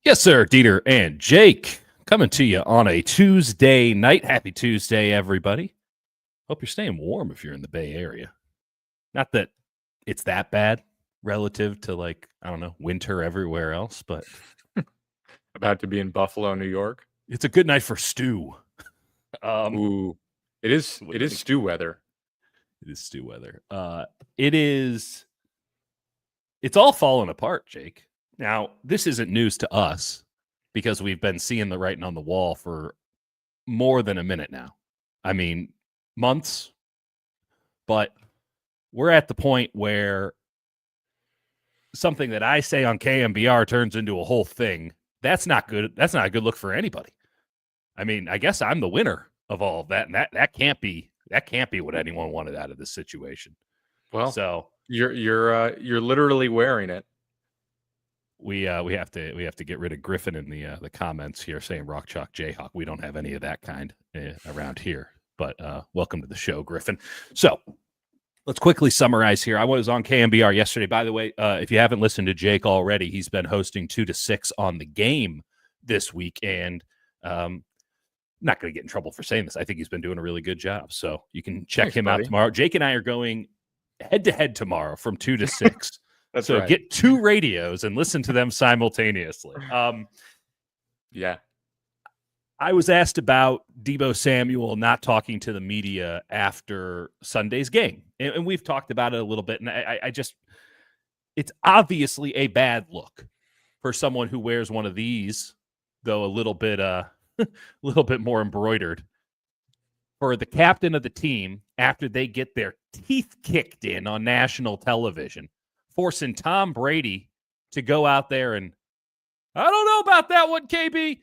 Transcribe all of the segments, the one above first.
Yes, sir. Dieter and Jake coming to you on a Tuesday night. Happy Tuesday, everybody. Hope you're staying warm if you're in the Bay Area. Not that it's that bad relative to, like, I don't know, winter everywhere else, but About to be in Buffalo, New York. it's a good night for stew. Ooh, it is stew weather. It is stew weather. It's all falling apart, Jake. Now, this isn't news to us because we've been seeing the writing on the wall for more than a minute now. I mean, months, but we're at the point where something that I say on KMBR turns into a whole thing. That's not good. That's not a good look for anybody. I mean, I guess I'm the winner of all of that, and that can't be what anyone wanted out of this situation. Well, so you're literally wearing it. We have to get rid of Griffin in the comments here saying Rock Chalk Jayhawk. We don't have any of that kind around here. But welcome to the show, Griffin. So let's quickly summarize here. I was on KMBR yesterday. By the way, if you haven't listened to Jake already, he's been hosting 2 to 6 on the game this week, and not going to get in trouble for saying this. I think he's been doing a really good job. So you can check him out tomorrow. Jake and I are going head to head tomorrow from 2 to 6. That's so right. Get 2 radios and listen to them simultaneously. Yeah. I was asked about Deebo Samuel not talking to the media after Sunday's game. And we've talked about it a little bit. And I just, it's obviously a bad look for someone who wears one of these, though a little bit more embroidered, for the captain of the team after they get their teeth kicked in on national television, forcing Tom Brady to go out there and, I don't know about that one, KB,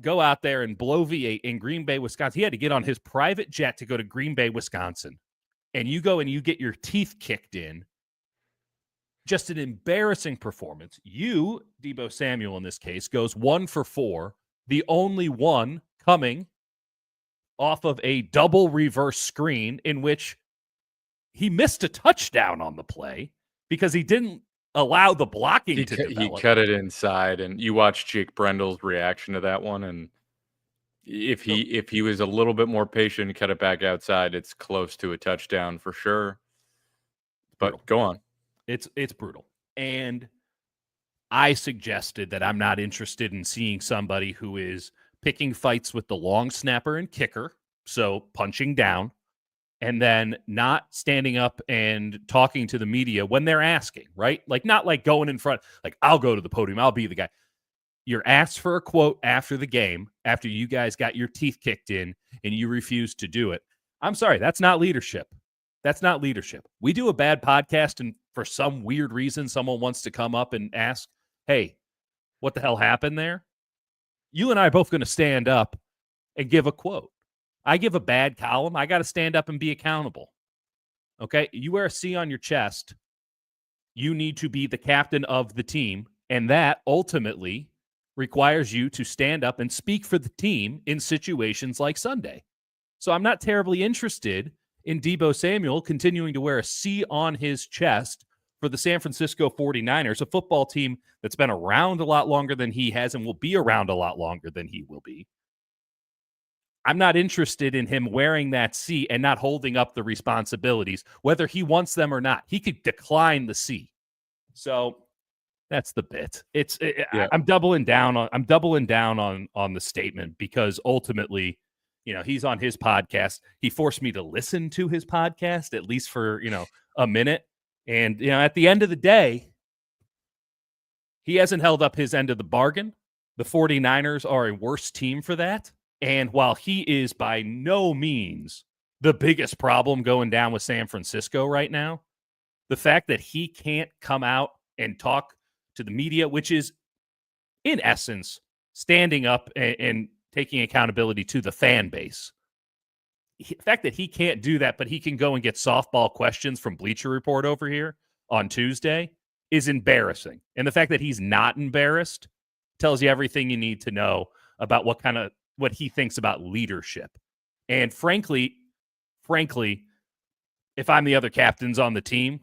go out there and blow V8 in Green Bay, Wisconsin. He had to get on his private jet to go to Green Bay, Wisconsin. And you go and you get your teeth kicked in. Just an embarrassing performance. You, Deebo Samuel in this case, goes 1 for 4, the only one coming off of a double reverse screen in which he missed a touchdown on the play because he didn't allow the blocking to develop. He cut it inside, and you watch Jake Brendel's reaction to that one, and if he was a little bit more patient and cut it back outside, it's close to a touchdown for sure. But brutal. Go on. It's brutal. And I suggested that I'm not interested in seeing somebody who is picking fights with the long snapper and kicker, so punching down, and then not standing up and talking to the media when they're asking, right? Like, not like going in front, like, I'll go to the podium, I'll be the guy. You're asked for a quote after the game, after you guys got your teeth kicked in, and you refuse to do it. I'm sorry, that's not leadership. That's not leadership. We do a bad podcast, and for some weird reason, someone wants to come up and ask, hey, what the hell happened there? You and I are both going to stand up and give a quote. I give a bad column. I got to stand up and be accountable. Okay? You wear a C on your chest. You need to be the captain of the team. And that ultimately requires you to stand up and speak for the team in situations like Sunday. So I'm not terribly interested in Deebo Samuel continuing to wear a C on his chest for the San Francisco 49ers, a football team that's been around a lot longer than he has and will be around a lot longer than he will be. I'm not interested in him wearing that C and not holding up the responsibilities, whether he wants them or not. He could decline the C. So that's the bit. I'm doubling down on the statement because ultimately, he's on his podcast. He forced me to listen to his podcast at least for, a minute. And, at the end of the day, he hasn't held up his end of the bargain. The 49ers are a worse team for that. And while he is by no means the biggest problem going down with San Francisco right now, the fact that he can't come out and talk to the media, which is, in essence, standing up and taking accountability to the fan base. The fact that he can't do that, but he can go and get softball questions from Bleacher Report over here on Tuesday is embarrassing. And the fact that he's not embarrassed tells you everything you need to know about what he thinks about leadership. And frankly, if I'm the other captains on the team,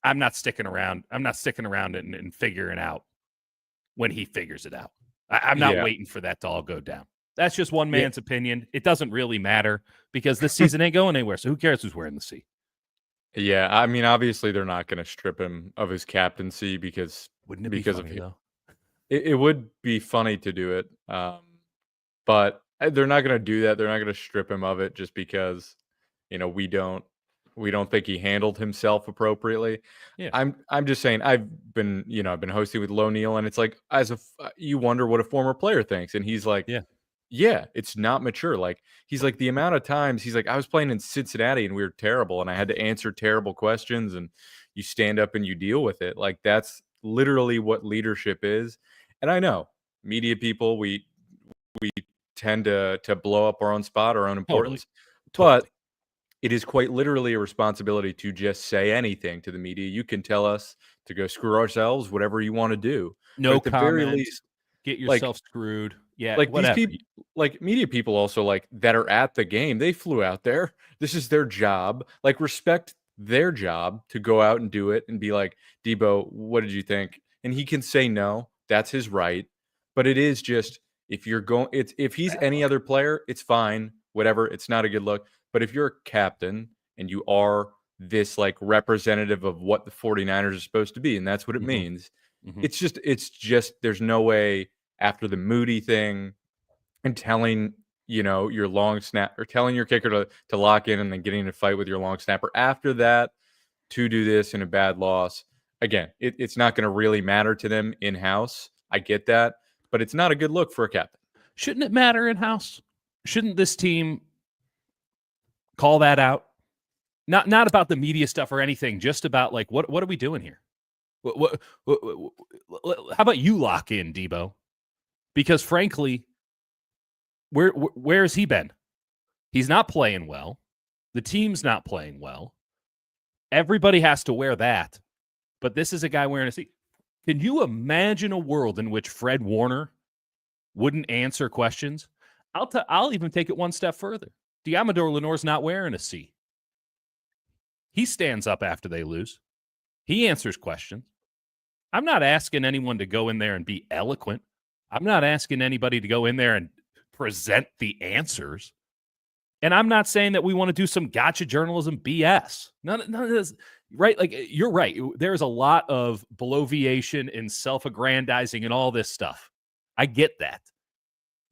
I'm not sticking around. I'm not sticking around and figuring out when he figures it out. I'm not Yeah. waiting for that to all go down. That's just one Yeah. man's opinion. It doesn't really matter because this season ain't going anywhere. So who cares who's wearing the C? Yeah, I mean, obviously, they're not gonna strip him of his captaincy Wouldn't it be because of funny hi though? it would be funny to do it, but, they're not gonna do that, they're not gonna strip him of it just because, we don't think he handled himself appropriately. Yeah. I'm just saying, I've been hosting with Low Neal, and it's like, you wonder what a former player thinks, and he's like, Yeah. yeah, it's not mature. Like, he's like, the amount of times he's like, I was playing in Cincinnati and we were terrible and I had to answer terrible questions and you stand up and you deal with it. Like, that's literally what leadership is. And I know media people, we tend to blow up our own spot, our own Totally. importance. But Totally. it is quite literally a responsibility to just say anything to the media. You can tell us to go screw ourselves, whatever you want to do. But No at the very comment. least, Get like yourself screwed. Yeah, these whatever. people, like, media people also, like, that are at the game, they flew out there. This is their job. Like, respect their job to go out and do it and be like, "Debo, what did you think?" And he can say no. That's his right. But it is just, if he's Bad any look. other player, it's fine, whatever. It's not a good look. But if you're a captain and you are this, like, representative of what the 49ers are supposed to be, and that's what it Hmm. means, Hmm. it's just there's no way after the Moody thing and telling, your long snap or telling your kicker to lock in and then getting in a fight with your long snapper after that to do this in a bad loss. Again, it's not going to really matter to them in house. I get that, but it's not a good look for a captain. Shouldn't it matter in house? Shouldn't this team call that out? Not about the media stuff or anything, just about like what are we doing here? How about you lock in, Deebo? Because frankly, where has he been? He's not playing well. The team's not playing well. Everybody has to wear that. But this is a guy wearing a seat. Can you imagine a world in which Fred Warner wouldn't answer questions? I'll even take it one step further. Diamador Lenoir's not wearing a C. He stands up after they lose. He answers questions. I'm not asking anyone to go in there and be eloquent. I'm not asking anybody to go in there and present the answers. And I'm not saying that we want to do some gotcha journalism BS. None of this, right? Like, you're right. There's a lot of bloviation and self-aggrandizing and all this stuff. I get that.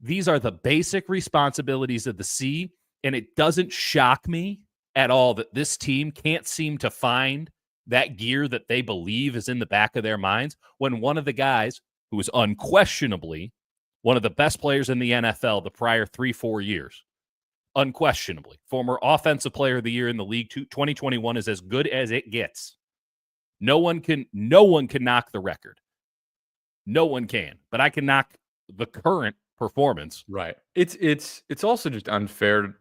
These are the basic responsibilities of the C, and it doesn't shock me at all that this team can't seem to find that gear that they believe is in the back of their minds when one of the guys who is unquestionably one of the best players in the NFL the prior 3-4 years, unquestionably, former offensive player of the year in the league, 2021 is as good as it gets. No one can knock the record. No one can, but I can knock the current performance. Right. It's also just unfair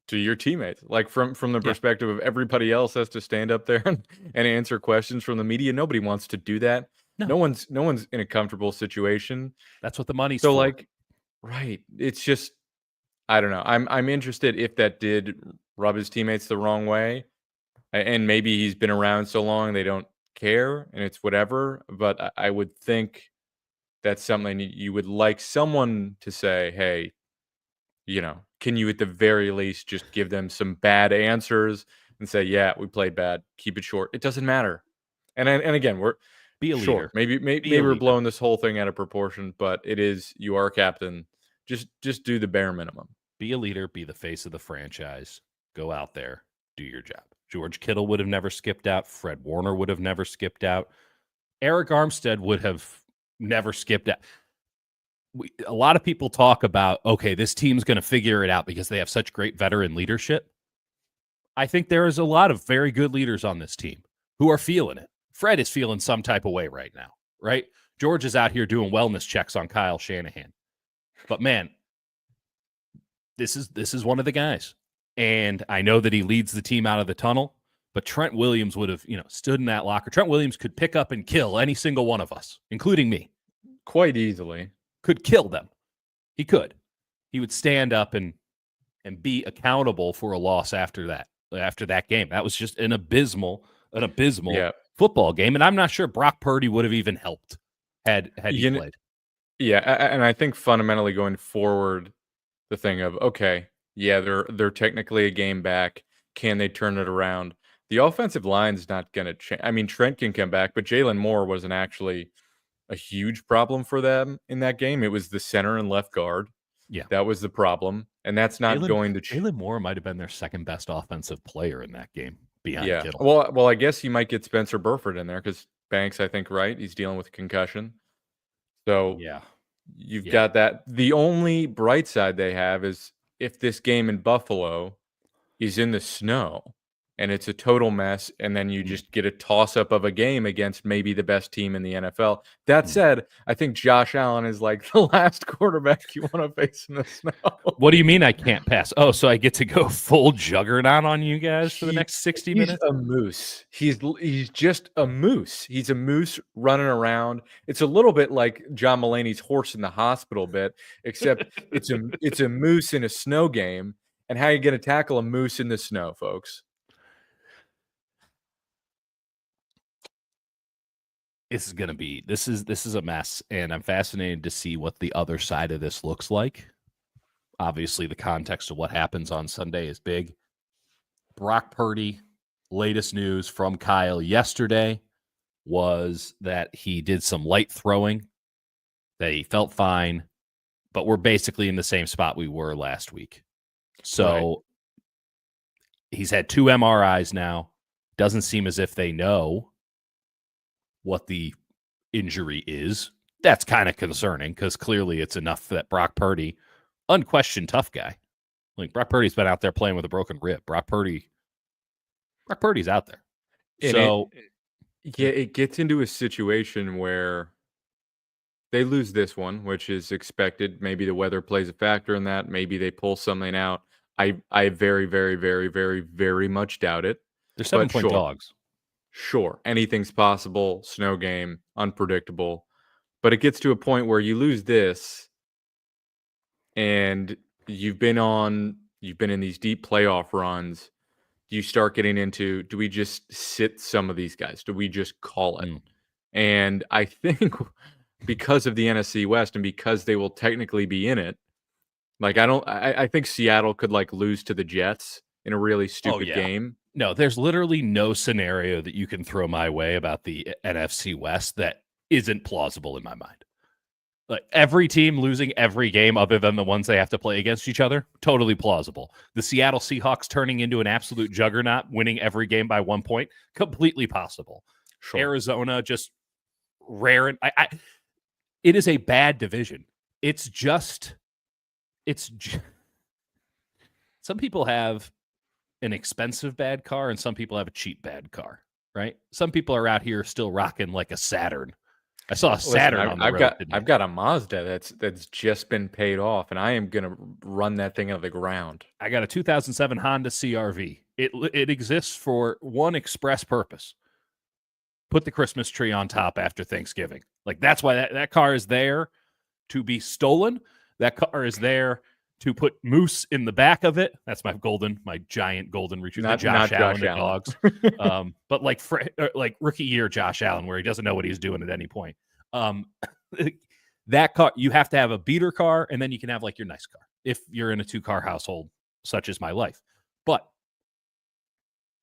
to your teammates. Like, from the Yeah. perspective of everybody else has to stand up there and answer questions from the media. Nobody wants to do that. No, No one's in a comfortable situation. that's what the money's So, for. like, right. It's just, I don't know. I'm interested if that did rub his teammates the wrong way. And maybe he's been around so long they don't care and it's whatever. But I would think that's something you would like someone to say, hey, can you at the very least just give them some bad answers and say, "Yeah, we played bad. Keep it short." It doesn't matter. And again, we're Be a sure, leader. Be maybe a we're leader. blowing this whole thing out of proportion, but you are a captain. Just do the bare minimum. Be a leader. Be the face of the franchise. Go out there. Do your job. George Kittle would have never skipped out. Fred Warner would have never skipped out. Eric Armstead would have never skipped out. A lot of people talk about, okay, this team's going to figure it out because they have such great veteran leadership. I think there is a lot of very good leaders on this team who are feeling it. Fred is feeling some type of way right now, right? George is out here doing wellness checks on Kyle Shanahan. But man, this is one of the guys. And I know that he leads the team out of the tunnel, but Trent Williams would have, stood in that locker. Trent Williams could pick up and kill any single one of us, including me. Quite easily. Could kill them. He could. He would stand up and be accountable for a loss after that game. That was just an abysmal Yeah. football game. And I'm not sure Brock Purdy would have even helped had he You kn played. Yeah, and I think fundamentally going forward, the thing of, okay, yeah, they're technically a game back. Can they turn it around? The offensive line's not gonna change. I mean, Trent can come back, but Jalen Moore wasn't actually a huge problem for them in that game. It was the center and left guard. Yeah. That was the problem, and that's not Jalen going to Jalen Moore might have been their second best offensive player in that game behind yeah. Kittle. Well, I guess you might get Spencer Burford in there because Banks, I think, right? He's dealing with a concussion. So Yeah. you've Yeah. got that. The only bright side they have is if this game in Buffalo is in the snow and it's a total mess, and then you Mm, just get a toss up of a game against maybe the best team in the NFL. That mm. said, I think Josh Allen is like the last quarterback you want to face in the snow. What do you mean I can't pass? Oh, so I get to go full juggernaut on you guys for the He next 60 he's minutes? a moose. He's just a moose. He's a moose running around. It's a little bit like John Mulaney's horse in the hospital bit, except it's a moose in a snow game. And how you gonna tackle a moose in the snow, folks? This is a mess, and I'm fascinated to see what the other side of this looks like. Obviously, the context of what happens on Sunday is big. Brock Purdy, latest news from Kyle yesterday was that he did some light throwing, that he felt fine, but we're basically in the same spot we were last week. Right. So he's had 2 MRIs now. Doesn't seem as if they know what the injury is. That's kind of concerning because clearly it's enough that Brock Purdy, unquestioned tough guy. Like Brock Purdy's been out there playing with a broken rib. Brock Purdy's out there. And it So yeah, it gets into a situation where they lose this one, which is expected. Maybe the weather plays a factor in that. Maybe they pull something out. I very, very, very, very, very much doubt it. they're But 7-point sure, dogs. sure, anything's possible. Snow game, unpredictable. But it gets to a point where you lose this, and you've been in these deep playoff runs. You start getting into, do we just sit some of these guys? Do we just call it? Mm. And I think because of the NFC West and because they will technically be in it, like I think Seattle could like lose to the Jets in a really Oh, stupid yeah. game. No, there's literally no scenario that you can throw my way about the NFC West that isn't plausible in my mind. Like every team losing every game other than the ones they have to play against each other, totally plausible. The Seattle Seahawks turning into an absolute juggernaut, winning every game by 1 point, completely possible. Sure. Arizona just rare. And it is a bad division. It's just, some people have an expensive bad car and some people have a cheap bad car, right? Some people are out here still rocking like a Saturn. I saw a Listen, Saturn on the road today. I've got a Mazda that's just been paid off, and I am gonna run that thing out of the ground. I got a 2007 Honda CRV. It exists for one express purpose: put the Christmas tree on top after Thanksgiving. Like that's why that car is there to be stolen. That car is there to put moose in the back of it. That's my giant golden retriever, the Not Josh Allen Josh of Allen. dogs. But like rookie year Josh Allen, where he doesn't know what he's doing at any point. Um, that car, you have to have a beater car, and then you can have like your nice car if you're in a 2-car household, such as my life. But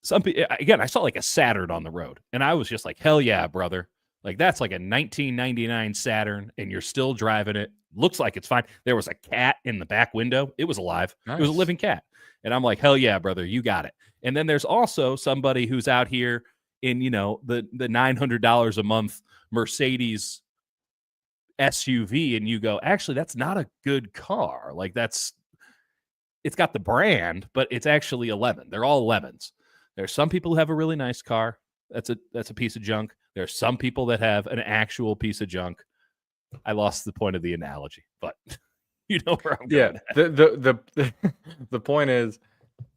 some people, again, I saw like a Saturn on the road, and I was just like, hell yeah, brother. Like that's like a 1999 Saturn, and you're still driving it. Looks like it's fine. There was a cat in the back window. It was alive. It was a Nice. living cat. And I'm like, hell yeah, brother, you got it. And then there's also somebody who's out here in, the $900 a month Mercedes SUV, and you go, actually, that's not a good car. Like it's got the brand, but it's actually a lemon. They're all lemons. There's some people who have a really nice car. That's a piece of junk. There's some people that have an actual piece of junk. I lost the point of the analogy, but you know where I'm Yeah. going at. The point is,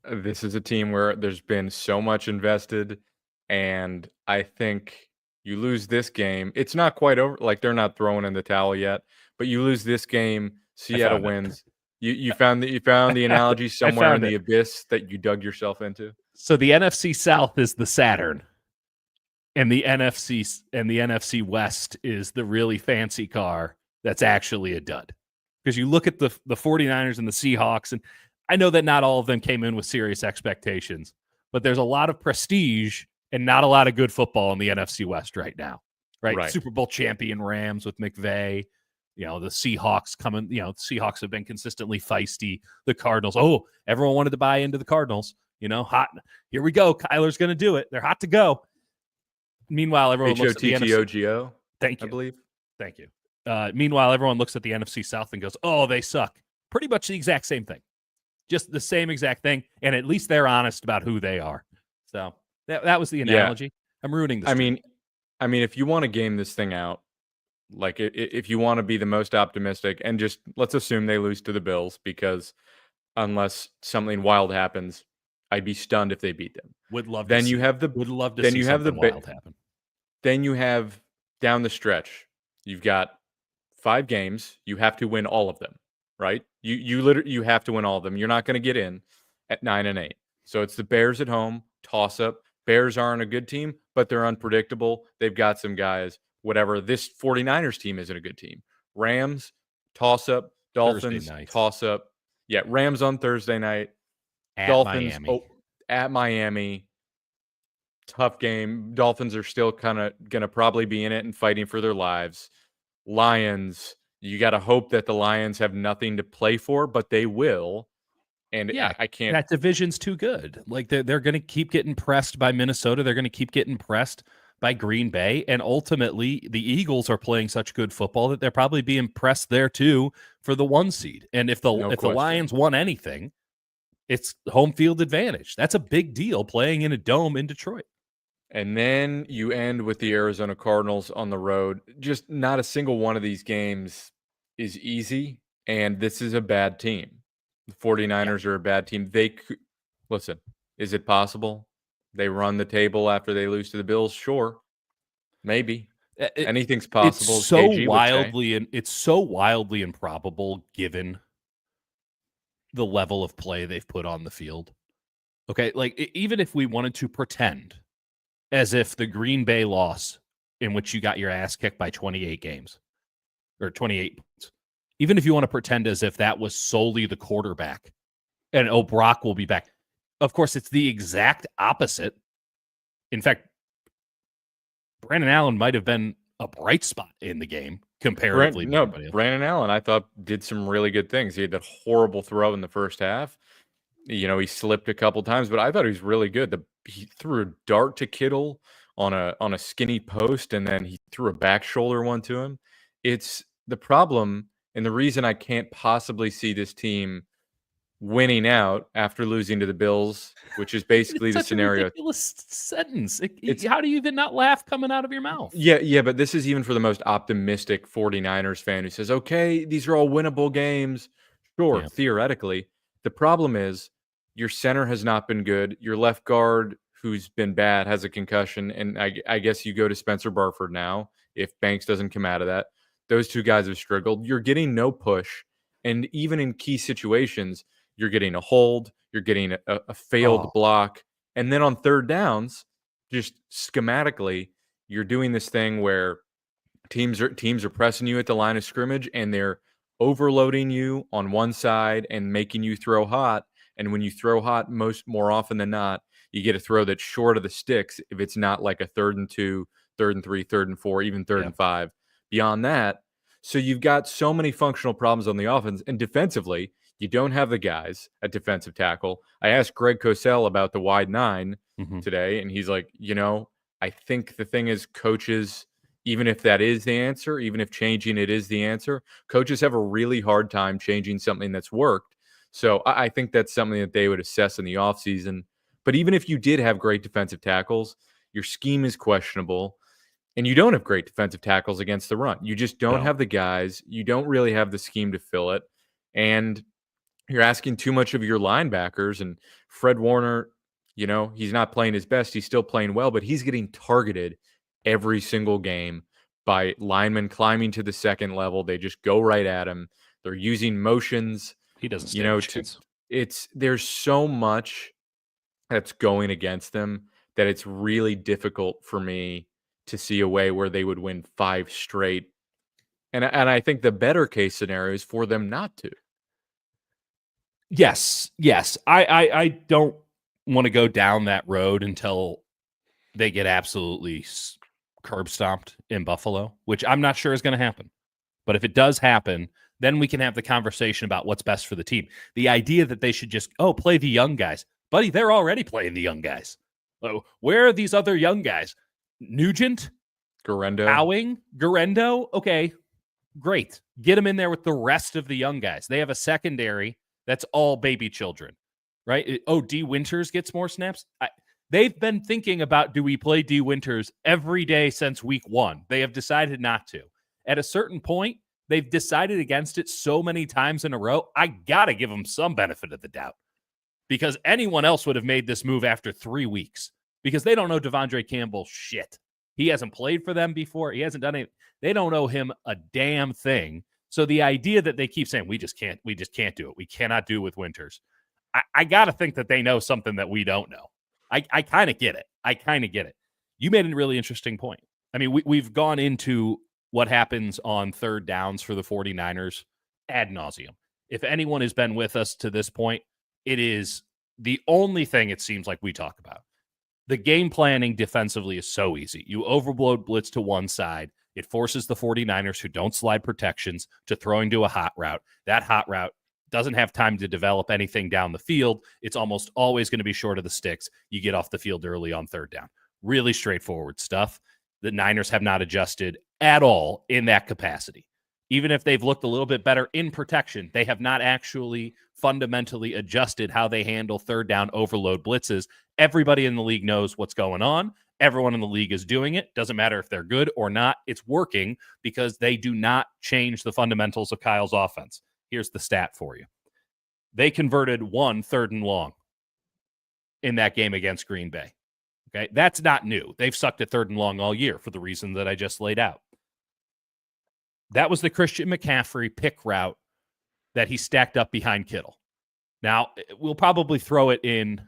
this is a team where there's been so much invested, and I think you lose this game. It's not quite over. Like they're not throwing in the towel yet, but you lose this game. I Seattle found it. wins. You found the analogy I somewhere in found the it. abyss that you dug yourself into. So the NFC South is the Saturn, and the NFC West is the really fancy car that's actually a dud. Because you look at the 49ers and the Seahawks, and I know that not all of them came in with serious expectations, but there's a lot of prestige and not a lot of good football in the NFC West right now, right? Right. Super Bowl champion Rams with McVay, the Seahawks coming, the Seahawks have been consistently feisty. The Cardinals, everyone wanted to buy into the Cardinals, hot. Here we go. Kyler's going to do it. They're hot to go. Meanwhile, everyone looks at the NFC. Hottogo, Thank you. I believe. Thank you. Meanwhile, everyone looks at the NFC South and goes, oh, they suck. Pretty much the exact same thing. Just the same exact thing. And at least they're honest about who they are. So that was the analogy. Yeah. I'm ruining the stream. I mean, if you want to game this thing out, like if you want to be the most optimistic, and just let's assume they lose to the Bills, because unless something wild happens, I'd be stunned if they beat them. Would love then to you see, have the would love to then see you have something the wild happen. Then you have down the stretch, you've got 5 games. You have to win all of them, right? You have to win all of them. You're not going to get in at 9-8. So it's the Bears at home, toss up. Bears aren't a good team, but they're unpredictable. They've got some guys. Whatever. This 49ers team isn't a good team. Rams, toss up. Dolphins, toss up. Yeah, Rams on Thursday night. At Dolphins Miami. At Miami. Tough game. Dolphins are still kind of going to probably be in it and fighting for their lives. Lions, you got to hope that the Lions have nothing to play for, but they will. And yeah, I can't. That division's too good. Like they're going to keep getting pressed by Minnesota. They're going to keep getting pressed by Green Bay. And ultimately, the Eagles are playing such good football that they're probably being pressed there too for the 1 seed. And if the Lions won anything, it's home field advantage. That's a big deal playing in a dome in Detroit. And then you end with the Arizona Cardinals on the road. Just not a single one of these games is easy. And this is a bad team. The 49ers are a bad team. Listen, is it possible they run the table after they lose to the Bills? Sure. Maybe. Anything's possible. It's so wildly improbable given the level of play they've put on the field. Okay, like even if we wanted to pretend as if the Green Bay loss in which you got your ass kicked by 28 games or 28 points, even if you want to pretend as if that was solely the quarterback and Brock will be back. Of course, it's the exact opposite. In fact, Brandon Allen might have been a bright spot in the game comparatively. Brandon Allen, I thought, did some really good things. He had that horrible throw in the first half. He slipped a couple times, but I thought he was really good. He threw a dart to Kittle on a skinny post, and then he threw a back shoulder one to him. It's the problem, and the reason I can't possibly see this team winning out after losing to the Bills, which is basically the scenario. A ridiculous sentence. How do you even not laugh coming out of your mouth? Yeah, but this is even for the most optimistic 49ers fan who says, okay, these are all winnable games. Sure, theoretically. The problem is your center has not been good. Your left guard, who's been bad, has a concussion. And I guess you go to Spencer Barford now if Banks doesn't come out of that. Those 2 guys have struggled. You're getting no push. And even in key situations, you're getting a hold. You're getting a failed block. And then on third downs, just schematically, you're doing this thing where teams are pressing you at the line of scrimmage and they're overloading you on one side and making you throw hot. And when you throw hot, more often than not, you get a throw that's short of the sticks if it's not like a 3rd and 2, 3rd and 3, 3rd and 4, even 3rd and 5. Beyond that, so you've got so many functional problems on the offense. And defensively, you don't have the guys at defensive tackle. I asked Greg Cosell about the wide 9 today, and he's like, I think the thing is coaches, even if that is the answer, even if changing it is the answer, coaches have a really hard time changing something that's worked. So I think that's something that they would assess in the offseason. But even if you did have great defensive tackles, your scheme is questionable. And you don't have great defensive tackles against the run. You just don't have the guys. You don't really have the scheme to fill it. And you're asking too much of your linebackers. And Fred Warner, he's not playing his best. He's still playing well, but he's getting targeted every single game by linemen climbing to the second level. They just go right at him. They're using motions. He doesn't stand a chance. There's so much that's going against them that it's really difficult for me to see a way where they would win 5 straight And I think the better case scenario is for them not to. Yes. I don't want to go down that road until they get absolutely curb stomped in Buffalo, which I'm not sure is going to happen. But if it does happen, then we can have the conversation about what's best for the team. The idea that they should just, play the young guys. Buddy, they're already playing the young guys. Where are these other young guys? Nugent? Garendo? Okay, great. Get them in there with the rest of the young guys. They have a secondary that's all baby children, right? D. Winters gets more snaps. They've been thinking about, do we play D. Winters every day since week 1? They have decided not to. At a certain point, they've decided against it so many times in a row, I got to give them some benefit of the doubt, because anyone else would have made this move after 3 weeks, because they don't know Devondre Campbell shit. He hasn't played for them before. He hasn't done it. They don't know him a damn thing. So the idea that they keep saying, we just can't do it. We cannot do it with Winters. I got to think that they know something that we don't know. I kind of get it. You made a really interesting point. I mean, we've gone into what happens on third downs for the 49ers ad nauseum. If anyone has been with us to this point, it is the only thing it seems like we talk about. The game planning defensively is so easy. You overload blitz to one side. It forces the 49ers, who don't slide protections, to throwing to a hot route. That hot route doesn't have time to develop anything down the field. It's almost always going to be short of the sticks. You get off the field early on third down. Really straightforward stuff. The Niners have not adjusted at all in that capacity. Even if they've looked a little bit better in protection, they have not actually fundamentally adjusted how they handle third down overload blitzes. Everybody in the league knows what's going on. Everyone in the league is doing it. Doesn't matter if they're good or not. It's working because they do not change the fundamentals of Kyle's offense. Here's the stat for you. They converted 1 third and long in that game against Green Bay. Okay, that's not new. They've sucked at third and long all year for the reason that I just laid out. That was the Christian McCaffrey pick route that he stacked up behind Kittle. Now, we'll probably throw it in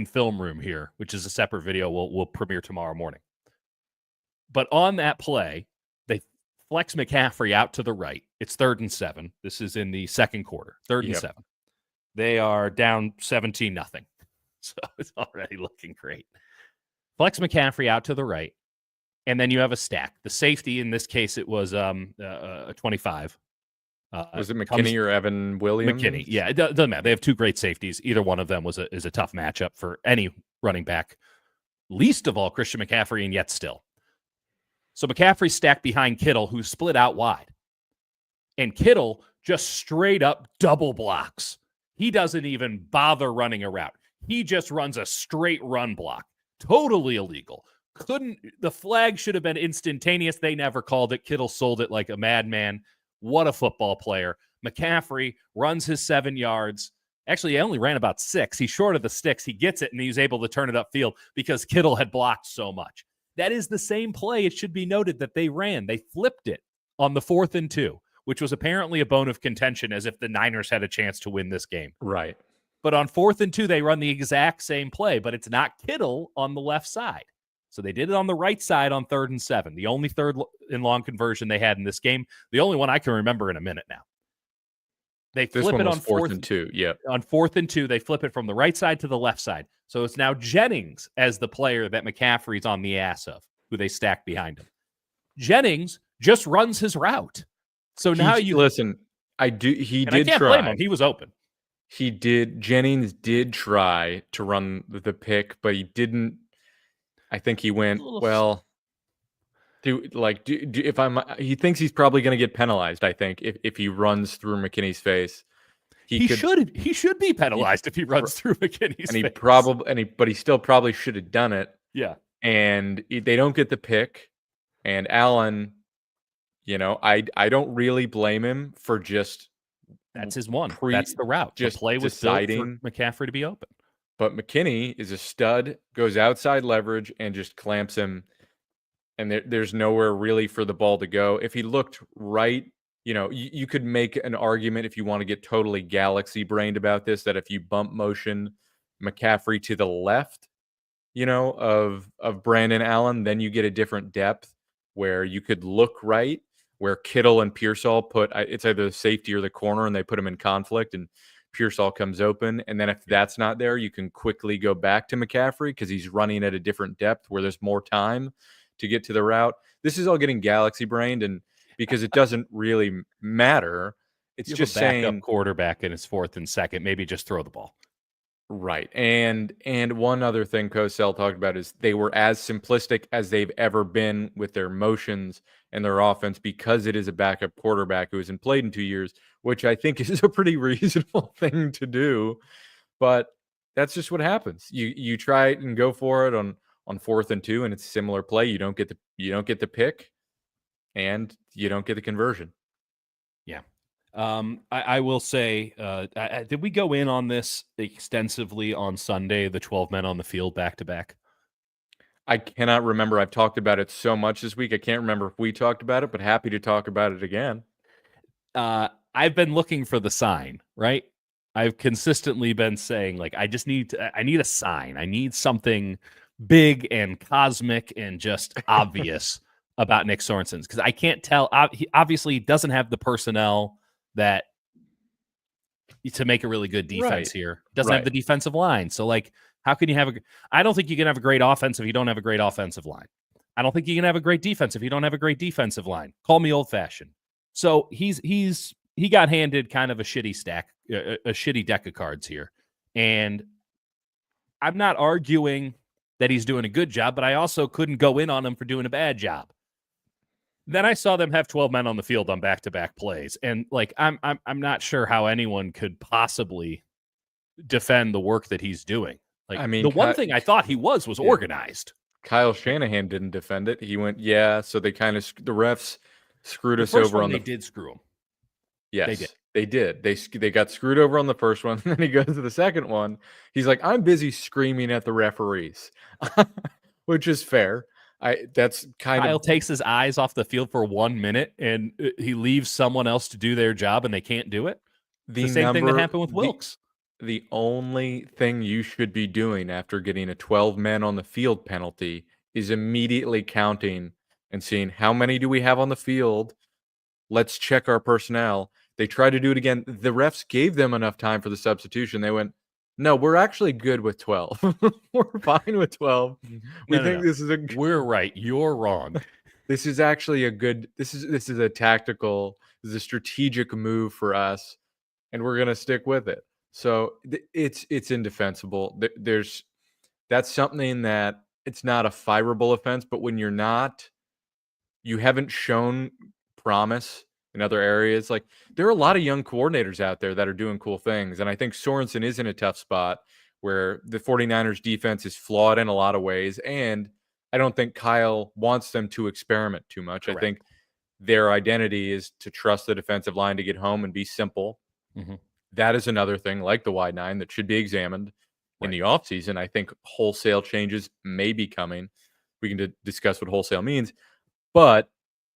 film room here, which is a separate video we'll premiere tomorrow morning. But on that play, they flex McCaffrey out to the right. It's 3rd and 7. This is in the second quarter. 3rd and 7. They are down 17-0. So it's already looking great. Flex McCaffrey out to the right. And then you have a stack. The safety, in this case, it was a 25. Was it McKinney or Evan Williams? McKinney, yeah. It doesn't matter. They have 2 great safeties. Either one of them is a tough matchup for any running back, least of all Christian McCaffrey, and yet still. So McCaffrey stacked behind Kittle, who's split out wide. And Kittle just straight up double blocks. He doesn't even bother running a route. He just runs a straight run block. Totally illegal. The flag should have been instantaneous. They never called it. Kittle sold it like a madman. What a football player. McCaffrey runs his 7 yards. Actually, he only ran about 6. He's short of the sticks. He gets it, and he's able to turn it upfield because Kittle had blocked so much. That is the same play, it should be noted, that they ran. They flipped it on the 4th and 2, which was apparently a bone of contention, as if the Niners had a chance to win this game. Right. But on 4th and 2, they run the exact same play, but it's not Kittle on the left side. So they did it on the right side on 3rd and 7, the only 3rd and long conversion they had in this game, the only one I can remember in a minute now. They flip it on 4th and 2. Yeah. On 4th and 2, they flip it from the right side to the left side. So it's now Jennings as the player that McCaffrey's on the ass of, who they stack behind him. Jennings just runs his route. So now you listen. He did I can't try. blame him. He was open. He did. Jennings did try to run the pick, but he didn't. I think he went, well, he thinks he's probably going to get penalized, I think, if he runs through McKinney's face. He should be penalized if he runs through McKinney's face. But he still probably should have done it. Yeah. And they don't get the pick. And Allen, I don't really blame him for just. That's his one. That's the route. Just play with deciding for McCaffrey to be open. But McKinney is a stud, goes outside leverage and just clamps him. And there's nowhere really for the ball to go. If he looked right, you could make an argument, if you want to get totally galaxy brained about this, that if you bump motion McCaffrey to the left, of Brandon Allen, then you get a different depth where you could look right. where Kittle and Pearsall it's either the safety or the corner, and they put them in conflict, and Pearsall comes open. And then if that's not there, you can quickly go back to McCaffrey because he's running at a different depth where there's more time to get to the route. This is all getting galaxy brained, and because it doesn't really matter. It's You have just a backup saying quarterback and it's 4th and 2nd. Maybe just throw the ball. right. And one other thing Cosell talked about is they were as simplistic as they've ever been with their motions and their offense because it is a backup quarterback who hasn't played in 2 years, which I think is a pretty reasonable thing to do. But that's just what happens. You try it and go for it on 4th and 2, and it's a similar play. You don't get the pick, and you don't get the conversion. Yeah. I will say, did we go in on this extensively on Sunday, the 12 men on the field back to back? I cannot remember. I've talked about it so much this week. I can't remember if we talked about it, but happy to talk about it again. I've been looking for the sign, right? I've consistently been saying, like, I need a sign. I need something big and cosmic and just obvious about Nick Sorensen's because I can't tell. He obviously doesn't have the personnel that to make a really good defense here. Doesn't have the defensive line. So, like, how can you have I don't think you can have a great offense if you don't have a great offensive line. I don't think you can have a great defense if you don't have a great defensive line. Call me old fashioned. So he got handed kind of a shitty stack, a shitty deck of cards here. And I'm not arguing that he's doing a good job, but I also couldn't go in on him for doing a bad job. Then I saw them have 12 men on the field on back-to-back plays. And like, I'm not sure how anyone could possibly defend the work that he's doing. Like, I mean, the one thing I thought he was organized. Kyle Shanahan didn't defend it. He went, so they kind of the refs screwed us first over one on they did screw him. Yes, they did. They got screwed over on the first one. And then he goes to the second one. He's like, I'm busy screaming at the referees, which is fair. That's kind Kyle of takes his eyes off the field for 1 minute and he leaves someone else to do their job and they can't do it. The same thing that happened with Wilkes. The only thing you should be doing after getting a 12 men on the field penalty is immediately counting and seeing how many do we have on the field. Let's check our personnel. They tried to do it again. The refs gave them enough time for the substitution. They went, no, we're actually good with 12. We're fine with 12. This is we're right. You're wrong. This is actually this is a tactical, this is a strategic move for us, and we're gonna stick with it. So it's indefensible. That's something that it's not a fireable offense, but when you haven't shown promise in other areas. Like, there are a lot of young coordinators out there that are doing cool things. And I think Sorensen is in a tough spot where the 49ers defense is flawed in a lot of ways. And I don't think Kyle wants them to experiment too much. Correct. I think their identity is to trust the defensive line to get home and be simple. Mm-hmm. That is another thing, like the wide nine, that should be examined in the offseason. I think wholesale changes may be coming. We can discuss what wholesale means. But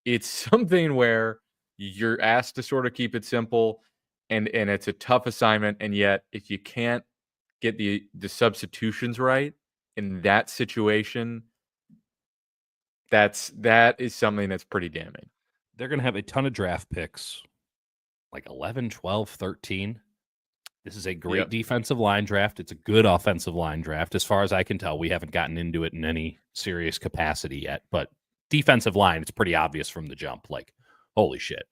it's something where you're asked to sort of keep it simple, and it's a tough assignment. And yet, if you can't get the substitutions right in that situation, that is something that's pretty damning. They're going to have a ton of draft picks, like 11, 12, 13. This is a great defensive line draft. It's a good offensive line draft. As far as I can tell, we haven't gotten into it in any serious capacity yet. But defensive line, it's pretty obvious from the jump. Like, holy shit.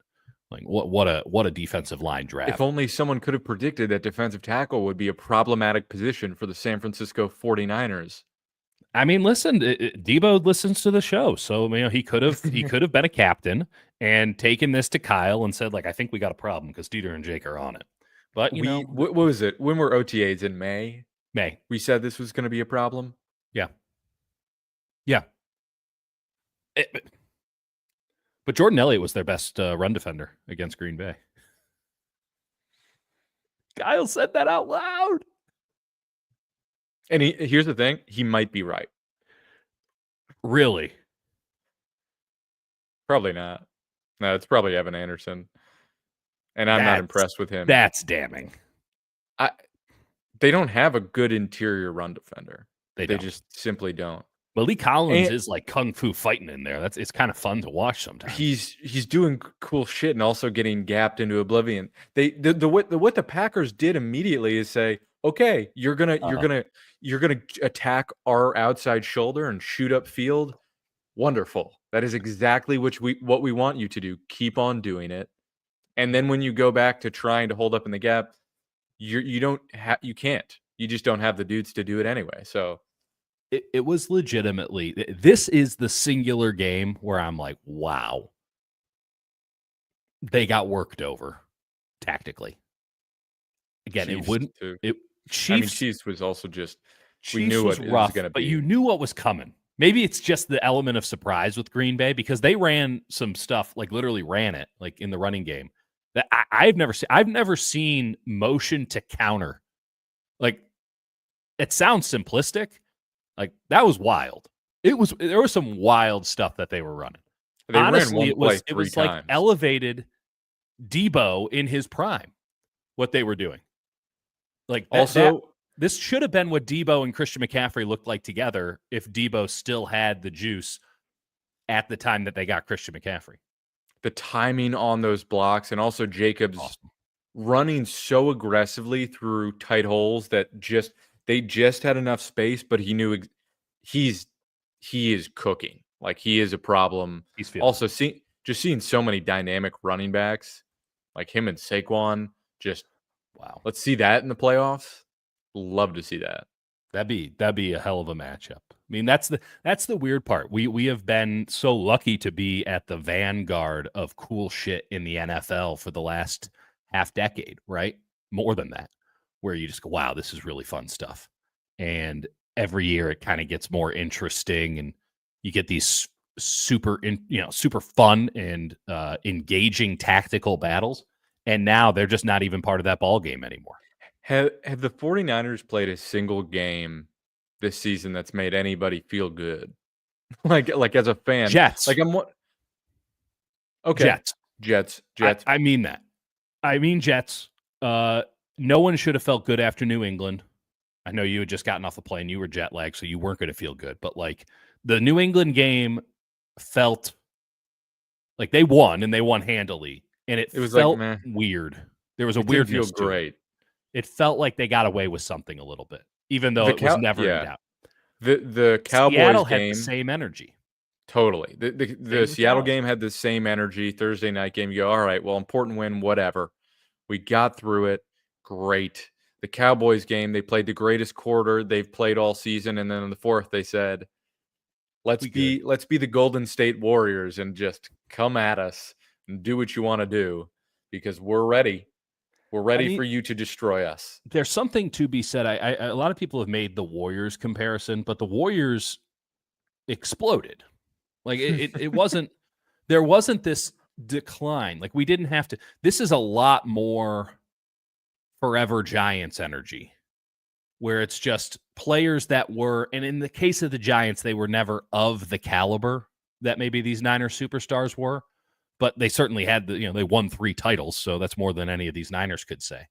Like, what a defensive line draft. If only someone could have predicted that defensive tackle would be a problematic position for the San Francisco 49ers. I mean, listen, Deebo listens to the show, so he could have been a captain and taken this to Kyle and said, like, I think we got a problem because Dieter and Jake are on it. But what was it? When were OTAs in May? May. We said this was going to be a problem. Yeah. But Jordan Elliott was their best run defender against Green Bay. Kyle said that out loud. And here's the thing. He might be right. Really? Probably not. No, it's probably Evan Anderson. And I'm not impressed with him. That's damning. They don't have a good interior run defender. They just simply don't. Malik Collins And is like kung fu fighting in there. It's kind of fun to watch sometimes. he's doing cool shit and also getting gapped into oblivion. What the Packers did immediately is say, okay, you're gonna attack our outside shoulder and shoot up field. Wonderful. That is exactly what we want you to do. Keep on doing it. And then when you go back to trying to hold up in the gap, you can't. You just don't have the dudes to do it anyway. So it was legitimately, this is the singular game where I'm like, wow, they got worked over tactically. Again, Chiefs it wouldn't. too. It I mean, Chiefs Chiefs was also just we Chiefs knew was what it was rough, going to but be. you knew what was coming. Maybe it's just the element of surprise with Green Bay because they ran some stuff, like literally ran it, like in the running game that I've never seen. I've never seen motion to counter. Like, it sounds simplistic. Like, that was wild. There was some wild stuff that they were running. They ran Honestly, one play it three was like times. elevated Deebo in his prime. What they were doing, like this should have been what Deebo and Christian McCaffrey looked like together if Deebo still had the juice at the time that they got Christian McCaffrey. The timing on those blocks and also Jacobs Awesome. running so aggressively through tight holes that they just had enough space, but he knew he is cooking. Like, he is a problem. He's feeling Also, seeing so many dynamic running backs like him and Saquon, just wow. let's see that in the playoffs. Love to see that. That'd be a hell of a matchup. I mean, that's the weird part. We have been so lucky to be at the vanguard of cool shit in the NFL for the last half decade, right? More than that, where you just go, wow, this is really fun stuff. And every year it kind of gets more interesting, and you get these super fun and engaging tactical battles. And now they're just not even part of that ball game anymore. Have the 49ers played a single game this season that's made anybody feel good? like as a fan. Jets. Like, I'm what Okay. Jets. I mean that. I mean Jets. No one should have felt good after New England. I know you had just gotten off the plane. You were jet lagged, so you weren't going to feel good. But, like, the New England game felt like they won, and they won handily. And it was felt like, meh. weird. There was a It didn't weirdness feel to great. it. It felt like they got away with something a little bit, even though it was never in doubt. The Cowboys Seattle game had the same energy. Totally. The Seattle game had the same energy. Thursday night game, you go, all right, well, important win, whatever. We got through it. Great. The Cowboys game, they played the greatest quarter they've played all season, and then in the fourth, they said, let's be the Golden State Warriors and just come at us and do what you want to do because we're ready. We're ready for you to destroy us. There's something to be said. A lot of people have made the Warriors comparison, but the Warriors exploded. Like, it wasn't, there wasn't this decline. Like, we didn't have to, this is a lot more forever Giants energy, where it's just players that were, and in the case of the Giants, they were never of the caliber that maybe these Niners superstars were, but they certainly had they won 3 titles, so that's more than any of these Niners could say.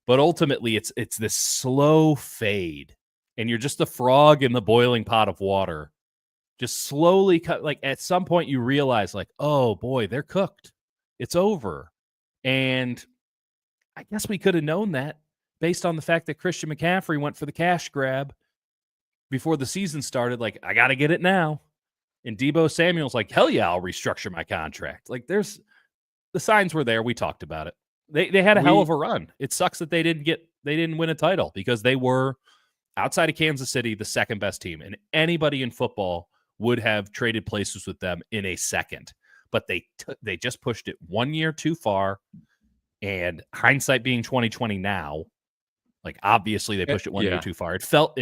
But ultimately, it's this slow fade, and you're just a frog in the boiling pot of water, just slowly cut. Like, at some point, you realize, like, oh boy, they're cooked. It's over. And I guess we could have known that based on the fact that Christian McCaffrey went for the cash grab before the season started. Like, I got to get it now. And Deebo Samuel's like, hell yeah, I'll restructure my contract. Like, the signs were there. We talked about it. They had a hell of a run. It sucks that they didn't win a title because they were, outside of Kansas City, the second best team. And anybody in football would have traded places with them in a second. But they just pushed it 1 year too far. And hindsight being 2020 now, like, obviously they pushed it 1 year too far. It felt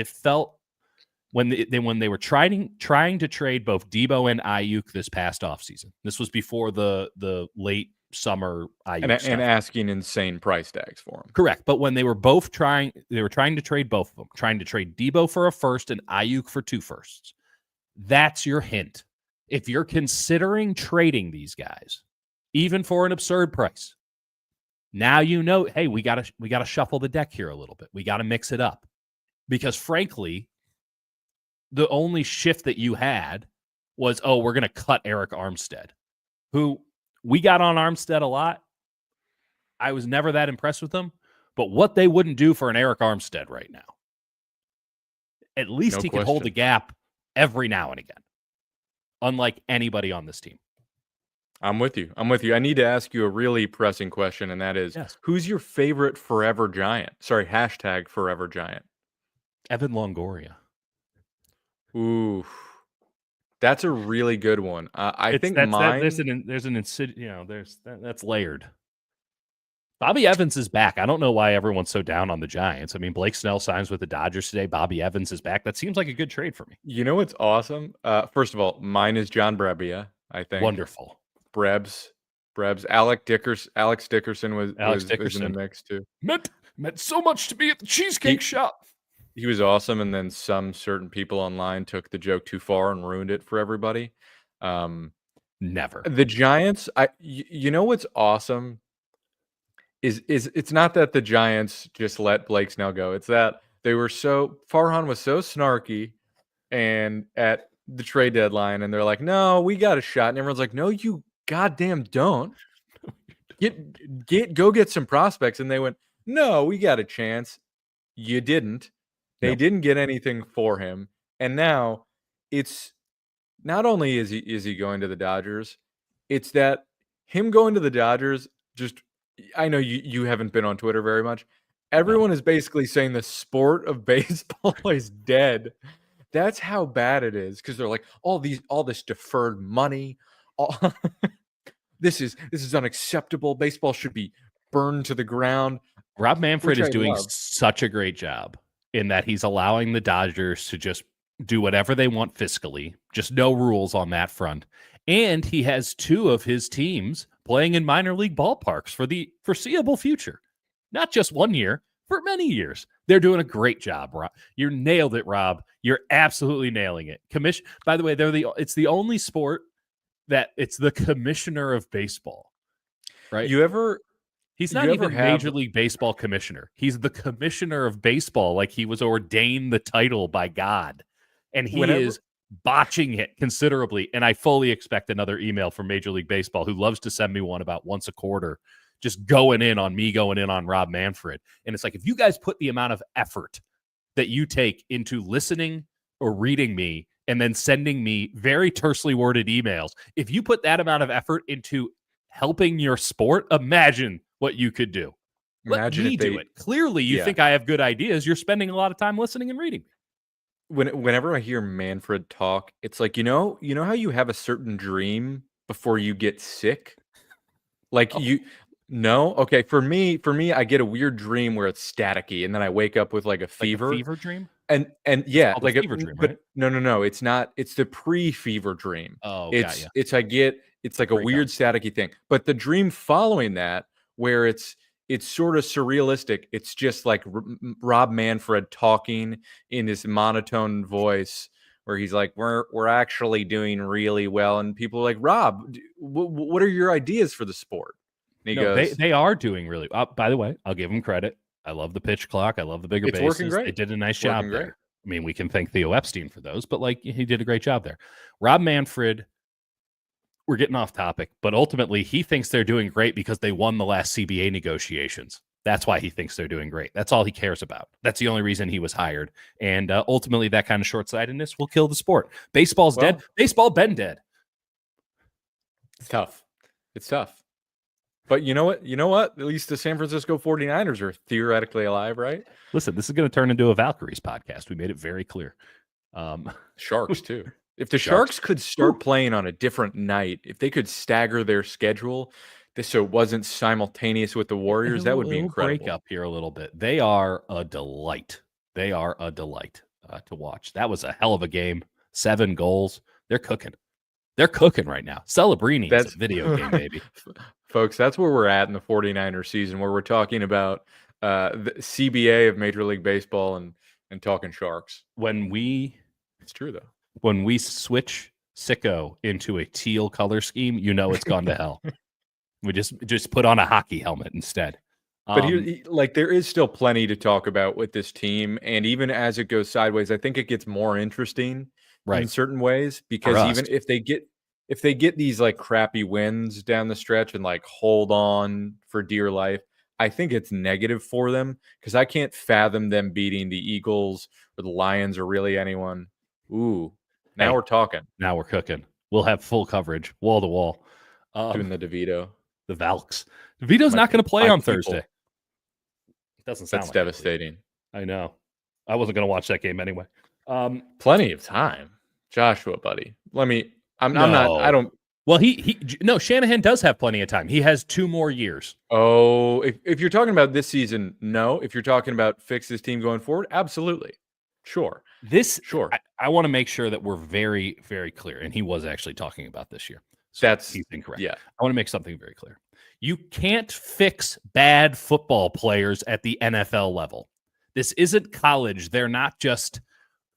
when they were trying to trade both Deebo and Ayuk this past offseason. This was before the late summer Ayuk stuff. And asking insane price tags for him. Correct. But when they were trying to trade both of them, trying to trade Deebo for a first and Ayuk for 2 firsts. That's your hint. If you're considering trading these guys, even for an absurd price, now you know, hey, we gotta shuffle the deck here a little bit. We gotta mix it up. Because frankly, the only shift that you had was, oh, we're going to cut Eric Armstead, who we got on Armstead a lot. I was never that impressed with him, but what they wouldn't do for an Eric Armstead right now. At least No he can hold the question. gap every now and again, unlike anybody on this team. I'm with you. I'm with you. I need to ask you a really pressing question, and that is, Yes. who's your favorite forever giant? Sorry, hashtag forever giant. Evan Longoria. Ooh, that's a really good one. I It's think that's that there's mine. an insidious, there's that's layered. Bobby Evans is back. I don't know why everyone's so down on the Giants. I mean, Blake Snell signs with the Dodgers today. Bobby Evans is back. That seems like a good trade for me. You know what's awesome? First of all, mine is John Brebbia. I think Wonderful. Brebs, Alex Dickerson was Alex was in the Dickerson mix too. meant so much to me at the Cheesecake He Shop. he was awesome, and then some certain people online took the joke too far and ruined it for everybody. Um, Never. the Giants, you know what's awesome is it's not that the Giants just let Blake Snell go. It's that they were so Farhan was so snarky and at the trade deadline, and they're like, "No, we got a shot," and everyone's like, "No, you goddamn don't." Go get some prospects, and they went, "No, we got a chance." You didn't. They No. didn't get anything for him, and now it's not only is he going to the Dodgers, it's that him going to the Dodgers just I know you haven't been on Twitter very much. No. Everyone is basically saying the sport of baseball is dead. That's how bad it is because they're like all this deferred money. All, this is unacceptable. Baseball should be burned to the ground, Rob Manfred which is I doing love. such a great job in that he's allowing the Dodgers to just do whatever they want fiscally, just no rules on that front. And he has two of his teams playing in minor league ballparks for the foreseeable future. Not just 1 year, for many years. They're doing a great job, Rob. You nailed it, Rob. You're absolutely nailing it. By the way, it's the only sport that it's the commissioner of baseball, right? You ever He's not you ever even have Major League Baseball commissioner. He's the commissioner of baseball, like he was ordained the title by God. And he whenever is botching it considerably. And I fully expect another email from Major League Baseball, who loves to send me one about once a quarter, just going in on me, going in on Rob Manfred. And it's like, if you guys put the amount of effort that you take into listening or reading me and then sending me very tersely worded emails, if you put that amount of effort into helping your sport, imagine what you could do. Let imagine me if do they it. Clearly, you yeah. think I have good ideas. You're spending a lot of time listening and reading. Whenever I hear Manfred talk, it's like, you know how you have a certain dream before you get sick? Like Oh, you no? Okay, for me, I get a weird dream where it's staticky, and then I wake up with like a like a fever. fever dream? And It's yeah, called a like a fever dream, but right? no, it's not. It's the pre-fever dream. Oh, got you. It's I get it's like a Break up. weird staticky thing. But the dream following that, where it's sort of surrealistic. It's just like Rob Manfred talking in this monotone voice, where he's like, "We're actually doing really well," and people are like, "Rob, what are your ideas for the sport?" And he No, they goes, they are doing really. By the way, I'll give them credit. I love the pitch clock. I love the bigger "It's working bases. They great. did a nice It's working job great." there. I mean, we can thank Theo Epstein for those, but like he did a great job there. Rob Manfred, we're getting off topic, but ultimately he thinks they're doing great because they won the last CBA negotiations. That's why he thinks they're doing great. That's all he cares about. That's the only reason he was hired. And ultimately, that kind of short sightedness will kill the sport. Baseball's dead. Well, Baseball been dead. it's tough. It's tough. But you know what? You know what? At least the San Francisco 49ers are theoretically alive, right? Listen, this is going to turn into a Valkyries podcast. We made it very clear. Um, Sharks too. If the Sharks. Sharks could Whew. start playing on a different night, if they could stagger their schedule so it wasn't simultaneous with the Warriors, that would be It'll break incredible. up here a little bit. They are a delight. They are a delight to watch. That was a hell of a game. 7 goals. They're cooking. They're cooking right now. Celebrini is That's a video game, baby. folks, that's where we're at in the 49ers season, where we're talking about the CBA of Major League Baseball and talking Sharks. It's true though. When we switch Sicko into a teal color scheme, you know it's gone to hell. We just put on a hockey helmet instead. But like, there is still plenty to talk about with this team, and even as it goes sideways, I think it gets more interesting in right. certain ways For because us. even if they get these like crappy wins down the stretch and like hold on for dear life, I think it's negative for them because I can't fathom them beating the Eagles or the Lions or really anyone. Ooh, now Hey, we're talking. now we're cooking. We'll have full coverage, wall to wall. Doing the DeVito. The Valks. DeVito's My not going to play my on people. Thursday. Doesn't sound That's like it, at least. devastating. I know. I wasn't going to watch that game anyway. Plenty of time. Joshua, buddy. I'm not I No. don't Well, no, Shanahan does have plenty of time. He has 2 more years. Oh, if you're talking about this season, no. If you're talking about fix this team going forward, absolutely. Sure. Sure. I want to make sure that we're very, very clear. And he was actually talking about this year. So That's he's incorrect. yeah. I want to make something very clear. You can't fix bad football players at the NFL level. This isn't college. They're not just,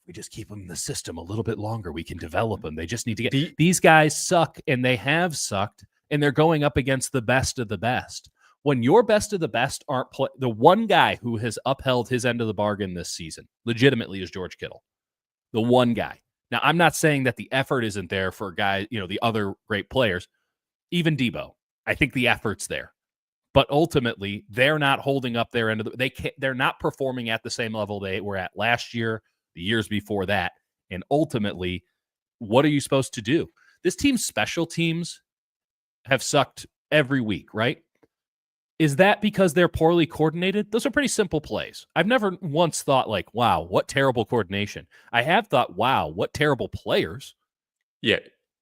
we just keep them in the system a little bit longer. We can develop them. They just need to get, these guys suck, and they have sucked, and they're going up against the best of the best. When your best of the best aren't the one guy who has upheld his end of the bargain this season legitimately is George Kittle. The one guy. Now, I'm not saying that the effort isn't there for guys, the other great players, even Deebo. I think the effort's there. But ultimately, they're not holding up their end of they're not performing at the same level they were at last year, the years before that. And ultimately, what are you supposed to do? This team's special teams have sucked every week, right? Is that because they're poorly coordinated? Those are pretty simple plays. I've never once thought like, wow, what terrible coordination. I have thought, wow, what terrible players. Yeah.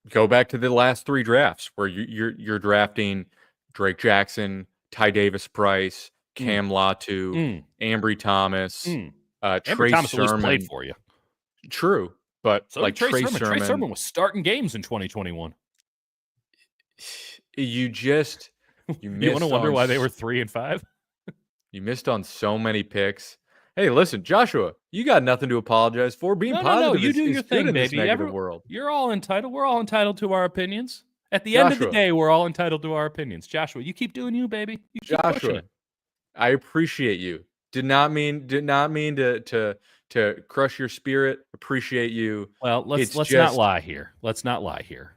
Go back to the last 3 drafts where you're drafting Drake Jackson, Ty Davis Price, Cam Latu, Ambry Thomas, Ambry Thomas at least played for you. True. But so like Trey Sermon. Trey Sermon was starting games in 2021. You missed. You want to wonder why they were 3-5? You missed on so many picks. Hey, listen, Joshua, you got nothing to apologize for. Being positive no, you do is your good thing, in baby. this negative world. You're all entitled. We're all entitled to our opinions. At the end of the day, we're all entitled to our opinions. Joshua, you keep doing you, baby. You keep pushing it. I appreciate you. Did not mean to crush your spirit. Appreciate you. Well, let's not lie here. Let's not lie here.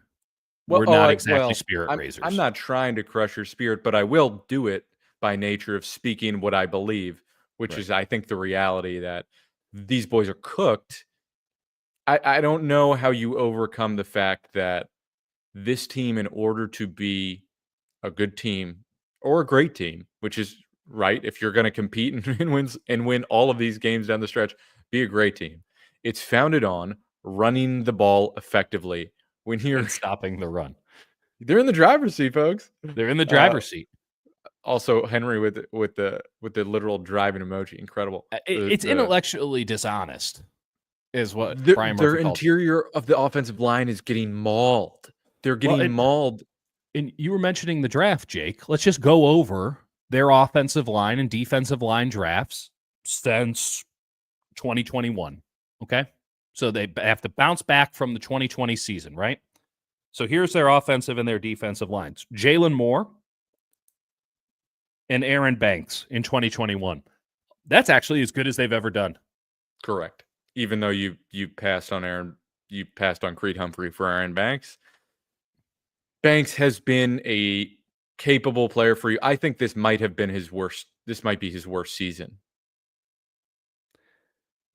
Well, we're not exactly spirit raisers. I'm not trying to crush your spirit, but I will do it by nature of speaking what I believe, which is, I think, the reality that these boys are cooked. I don't know how you overcome the fact that this team, in order to be a good team or a great team, which is right, if you're going to compete and win all of these games down the stretch, be a great team. It's founded on running the ball effectively. When you're stopping the run, they're in the driver's seat, folks. They're in the driver's seat. Also, Henry with the literal driving emoji, incredible. It's intellectually dishonest, is what Brian Murphy their interior of the offensive line is getting mauled. They're getting mauled. And you were mentioning the draft, Jake. Let's just go over their offensive line and defensive line drafts since 2021. Okay. So they have to bounce back from the 2020 season, right? So here's their offensive and their defensive lines. Jalen Moore and Aaron Banks in 2021. That's actually as good as they've ever done. Correct. Even though you passed on Creed Humphrey for Aaron Banks. Banks has been a capable player for you. I think this might have been his worst. This might be his worst season.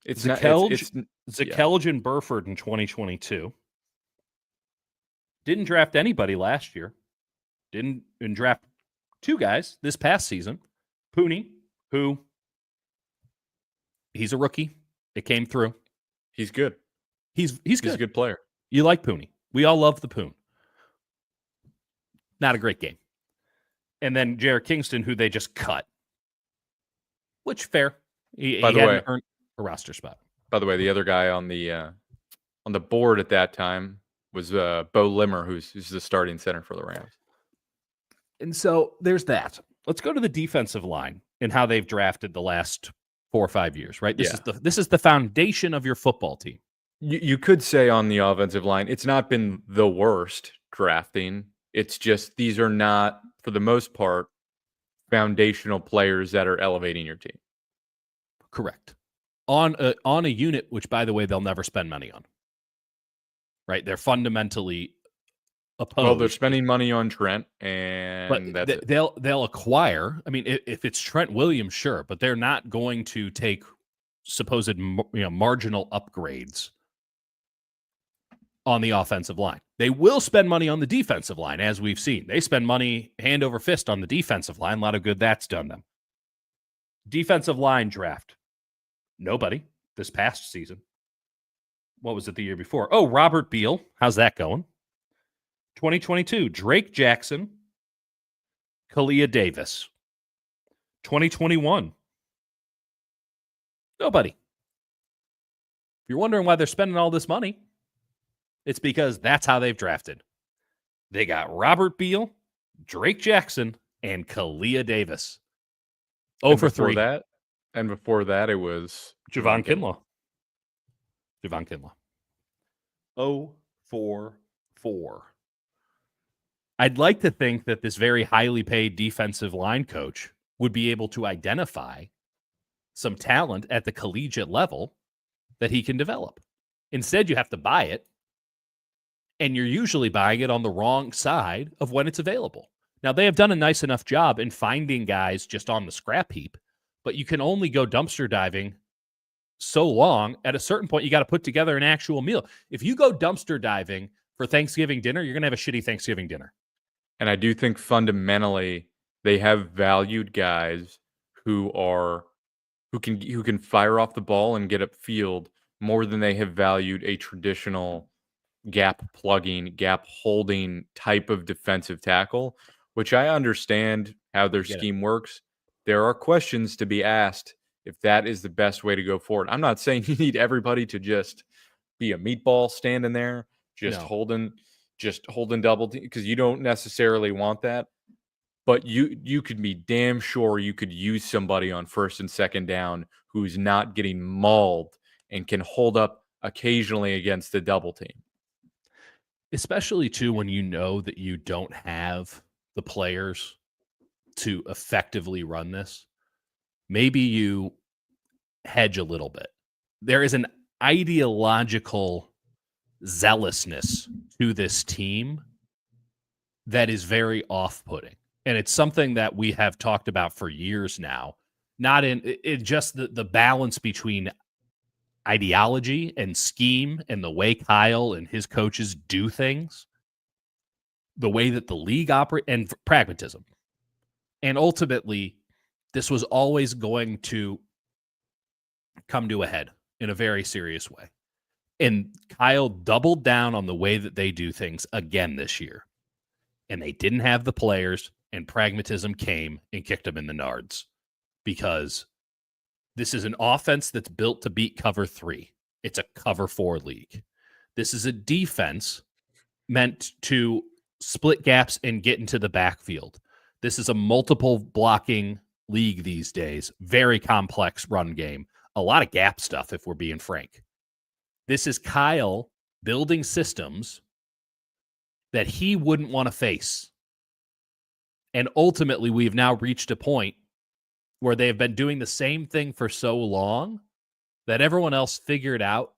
Zakelj and Burford in 2022. Didn't draft anybody last year. Didn't draft 2 guys this past season. Pooney, who he's a rookie. It came through. He's good. He's good. He's a good player. You like Pooney. We all love the Poon. Not a great game. And then Jarrett Kingston, who they just cut. Which, fair. He hadn't earned a roster spot. By the way, the other guy on the board at that time was Bo Limmer, who's the starting center for the Rams. And so there's that. Let's go to the defensive line and how they've drafted the last 4 or 5 years, right? This is the foundation of your football team. You could say on the offensive line, it's not been the worst drafting. It's just these are not, for the most part, foundational players that are elevating your team. Correct. On a unit, which, by the way, they'll never spend money on. Right? They're fundamentally opposed. Well, they're spending money on Trent, but and that's it. they'll acquire. I mean, if it's Trent Williams, sure, but they're not going to take supposed marginal upgrades on the offensive line. They will spend money on the defensive line, as we've seen. They spend money hand over fist on the defensive line. A lot of good that's done them. Defensive line draft. Nobody this past season. What was it the year before? Oh, Robert Beal. How's that going? 2022, Drake Jackson, Kalia Davis. 2021, nobody. If you're wondering why they're spending all this money, it's because that's how they've drafted. They got Robert Beal, Drake Jackson, and Kalia Davis. And for 3. Before that, it was Javon Kinlaw. Javon Kinlaw. 0-4-4. I'd like to think that this very highly paid defensive line coach would be able to identify some talent at the collegiate level that he can develop. Instead, you have to buy it, and you're usually buying it on the wrong side of when it's available. Now, they have done a nice enough job in finding guys just on the scrap heap, but you can only go dumpster diving so long. At a certain point, you got to put together an actual meal. If you go dumpster diving for Thanksgiving dinner, you're going to have a shitty Thanksgiving dinner. And I do think fundamentally they have valued guys who can fire off the ball and get upfield more than they have valued a traditional gap plugging, gap holding type of defensive tackle, which I understand how their scheme works. There are questions to be asked if that is the best way to go forward. I'm not saying you need everybody to just be a meatball standing there, holding double team, because you don't necessarily want that. But you could be damn sure you could use somebody on first and second down who's not getting mauled and can hold up occasionally against the double team. Especially, too, when you know that you don't have the players to effectively run this. Maybe you hedge a little bit. There is an ideological zealousness to this team that is very off-putting. And it's something that we have talked about for years now. Not in it just the balance between ideology and scheme and the way Kyle and his coaches do things, the way that the league operates, and pragmatism. And ultimately, this was always going to come to a head in a very serious way. And Kyle doubled down on the way that they do things again this year. And they didn't have the players, and pragmatism came and kicked them in the nards, because this is an offense that's built to beat cover 3. It's a cover 4 league. This is a defense meant to split gaps and get into the backfield. This is a multiple blocking league these days. Very complex run game. A lot of gap stuff, if we're being frank. This is Kyle building systems that he wouldn't want to face. And ultimately, we've now reached a point where they've been doing the same thing for so long that everyone else figured out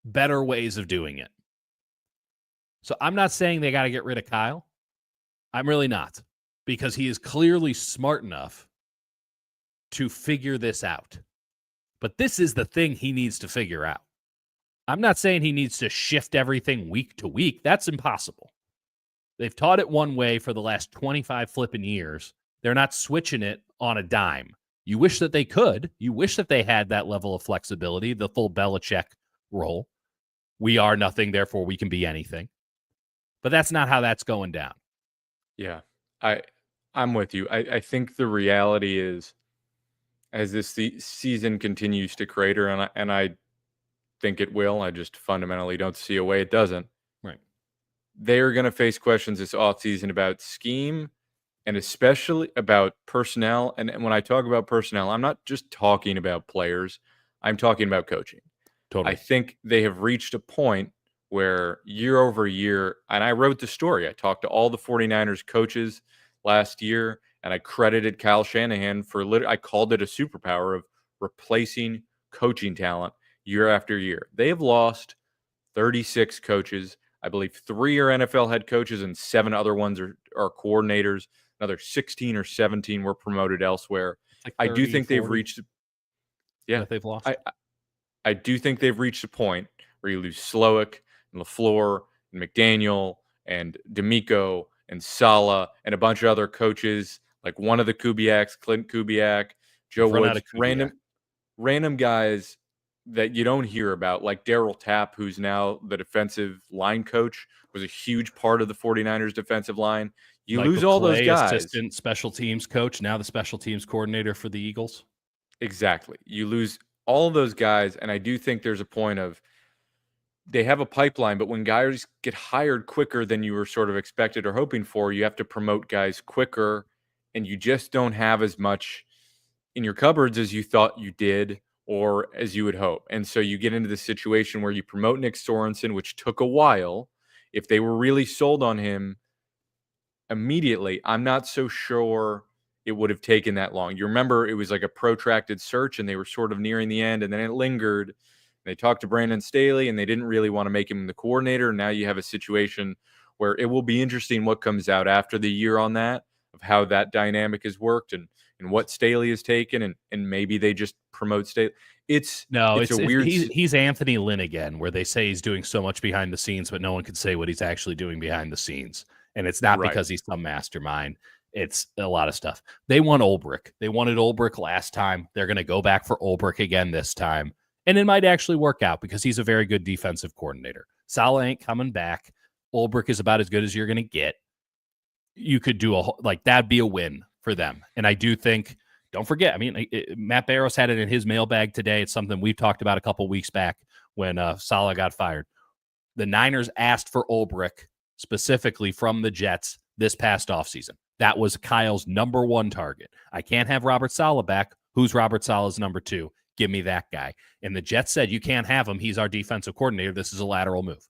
better ways of doing it. So I'm not saying they got to get rid of Kyle. I'm really not, because he is clearly smart enough to figure this out. But this is the thing he needs to figure out. I'm not saying he needs to shift everything week to week. That's impossible. They've taught it one way for the last 25 flipping years. They're not switching it on a dime. You wish that they could. You wish that they had that level of flexibility, the full Belichick role. We are nothing, therefore we can be anything. But that's not how that's going down. Yeah, I'm with you. I think the reality is, as this season continues to crater, and I think it will, I just fundamentally don't see a way it doesn't. Right. They are going to face questions this offseason about scheme, and especially about personnel. And when I talk about personnel, I'm not just talking about players. I'm talking about coaching. Totally. I think they have reached a point where year over year, and I wrote the story. I talked to all the 49ers coaches last year, And I credited Kyle Shanahan for I called it a superpower of replacing coaching talent year after year. They have lost 36 coaches. I believe 3 are NFL head coaches and 7 other ones are coordinators. Another 16 or 17 were promoted elsewhere. It's like I do 30, think they've 40 reached, yeah, that they've I, lost. I do think they've reached a point where you lose Slowick and LaFleur and McDaniel and D'Amico and Sala and a bunch of other coaches, like one of the Kubiaks, Clint Kubiak, Joe They've run out Woods, of Kubiak. random guys that you don't hear about, like Daryl Tapp, who's now the defensive line coach, was a huge part of the 49ers defensive line. You Michael lose all those Clay, guys. assistant special teams coach, now the special teams coordinator for the Eagles. Exactly. You lose all of those guys. And I do think there's a point of they have a pipeline, but when guys get hired quicker than you were sort of expected or hoping for, you have to promote guys quicker. And you just don't have as much in your cupboards as you thought you did or as you would hope. And so you get into the situation where you promote Nick Sorensen, which took a while. If they were really sold on him immediately, I'm not so sure it would have taken that long. You remember it was like a protracted search and they were sort of nearing the end and then it lingered. They talked to Brandon Staley and they didn't really want to make him the coordinator. Now you have a situation where it will be interesting what comes out after the year on that, of how that dynamic has worked and what Staley has taken, and maybe they just promote Staley. It's a weird. He's Anthony Lynn again, where they say he's doing so much behind the scenes, but no one can say what he's actually doing behind the scenes. And it's not Right. because he's some mastermind. It's a lot of stuff. They want Ulbrich. They wanted Ulbrich last time. They're going to go back for Ulbrich again this time. And it might actually work out because he's a very good defensive coordinator. Saleh ain't coming back. Ulbrich is about as good as you're going to get. You could do that'd be a win for them. And I do think, don't forget, I mean, Matt Barrows had it in his mailbag today. It's something we've talked about a couple weeks back when Saleh got fired. The Niners asked for Ulbrich specifically from the Jets this past offseason. That was Kyle's number one target. I can't have Robert Saleh back. Who's Robert Saleh's number 2? Give me that guy. And the Jets said, you can't have him. He's our defensive coordinator. This is a lateral move.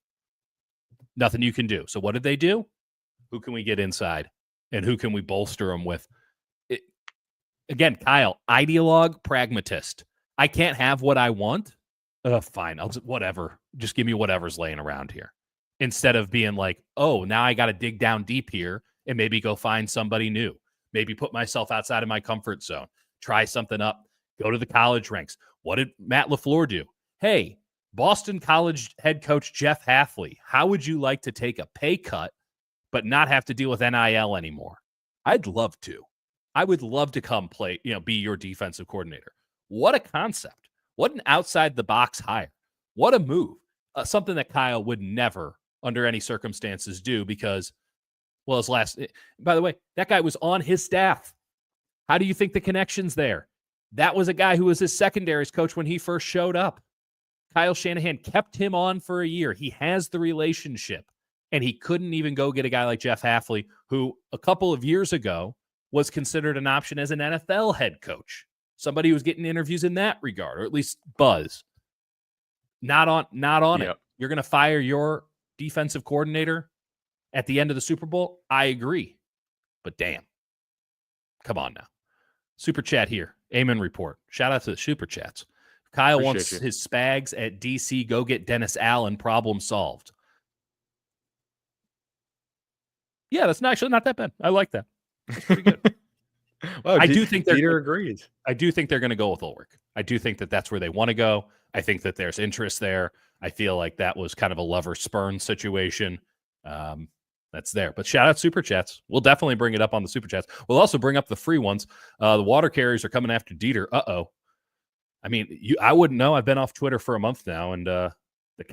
Nothing you can do. So what did they do? Who can we get inside? And who can we bolster him with? Again, Kyle, ideologue, pragmatist. I can't have what I want. Fine. I'll just, whatever. Just give me whatever's laying around here. Instead of being like, oh, now I got to dig down deep here and maybe go find somebody new. Maybe put myself outside of my comfort zone. Try something up. Go to the college ranks. What did Matt LaFleur do? Hey, Boston College head coach Jeff Hafley, how would you like to take a pay cut but not have to deal with NIL anymore? I'd love to. I would love to come play, be your defensive coordinator. What a concept. What an outside the box hire. What a move. Something that Kyle would never, under any circumstances, do because, well, by the way, that guy was on his staff. How do you think the connection's there? That was a guy who was his secondaries coach when he first showed up. Kyle Shanahan kept him on for a year. He has the relationship. And he couldn't even go get a guy like Jeff Hafley, who a couple of years ago was considered an option as an NFL head coach. Somebody who was getting interviews in that regard, or at least buzz. Not on it. You're going to fire your defensive coordinator at the end of the Super Bowl? I agree. But damn. Come on now. Super chat here. Amen report. Shout out to the super chats. Kyle wants his Spags at DC. Go get Dennis Allen. Problem solved. Yeah, that's actually not that bad. I like that. That's pretty good. Well, I do think Dieter agrees. I do think they're going to go with Ulrich. I do think that that's where they want to go. I think that there's interest there. I feel like that was kind of a lover spurn situation. That's there. But shout out Super Chats. We'll definitely bring it up on the Super Chats. We'll also bring up the free ones. The water carriers are coming after Dieter. Uh-oh. I mean, I wouldn't know. I've been off Twitter for a month now, and the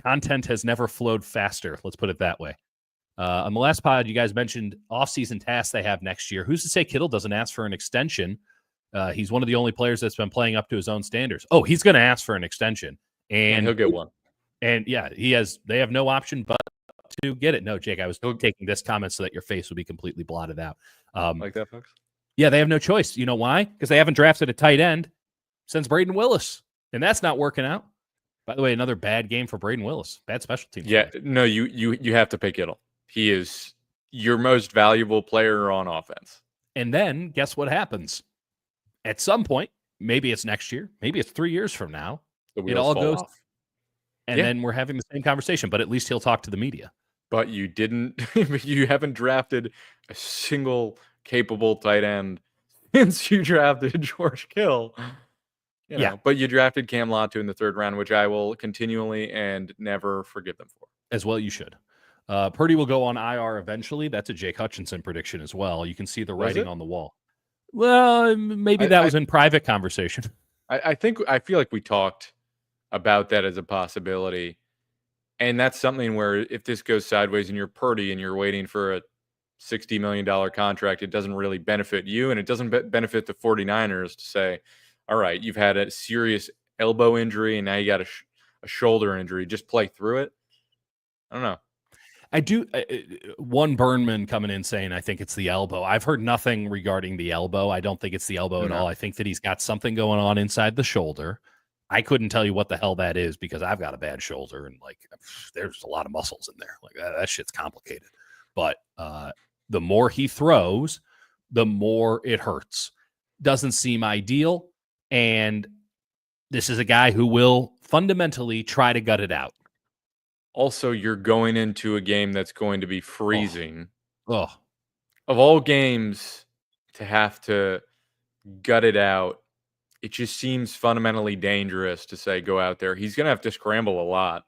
content has never flowed faster. Let's put it that way. On the last pod, you guys mentioned off-season tasks they have next year. Who's to say Kittle doesn't ask for an extension? He's one of the only players that's been playing up to his own standards. Oh, he's going to ask for an extension. And he'll get one. And yeah, they have no option but to get it. No, Jake, I was taking this comment so that your face would be completely blotted out. Like that, folks? Yeah, they have no choice. You know why? Because they haven't drafted a tight end since Braden Willis, and that's not working out. By the way, another bad game for Braden Willis. Bad special teams. Yeah, no, you have to pay Kittle. He is your most valuable player on offense. And then guess what happens? At some point, maybe it's next year, maybe it's 3 years from now, The it wheels all fall goes, off. and Yeah. then we're having the same conversation, but at least he'll talk to the media. But you didn't you haven't drafted a single capable tight end since you drafted George Kittle. Yeah, But you drafted Cam Latu in the 3rd round, which I will continually and never forgive them for. as well you should. Purdy will go on IR eventually. That's a Jake Hutchinson prediction as well. You can see the Was writing it? on the wall. Well, maybe I that I was in private conversation. I feel like we talked about that as a possibility, and that's something where if this goes sideways and you're Purdy and you're waiting for a $60 million contract, it doesn't really benefit you, and it doesn't benefit the 49ers to say, all right, you've had a serious elbow injury and now you got a shoulder injury. Just play through it. I don't know. I do. One Burnman coming in saying, I think it's the elbow. I've heard nothing regarding the elbow. I don't think it's the elbow at all. No. I think that he's got something going on inside the shoulder. I couldn't tell you what the hell that is because I've got a bad shoulder and like there's a lot of muscles in there. Like that shit's complicated. But the more he throws, the more it hurts. Doesn't seem ideal. And this is a guy who will fundamentally try to gut it out. Also, you're going into a game that's going to be freezing. Oh, Of all games to have to gut it out, it just seems fundamentally dangerous to say go out there. He's going to have to scramble a lot.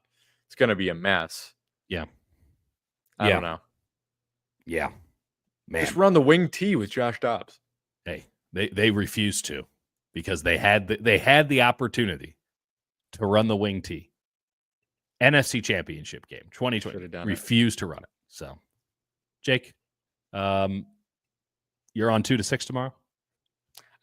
It's going to be a mess. yeah. I don't know. Yeah. Man. Just run the wing T with Josh Dobbs. Hey, they refused to because they had the opportunity to run the wing T. NFC Championship game 2020 refused to run it. So, Jake, you're on 2 to 6 tomorrow.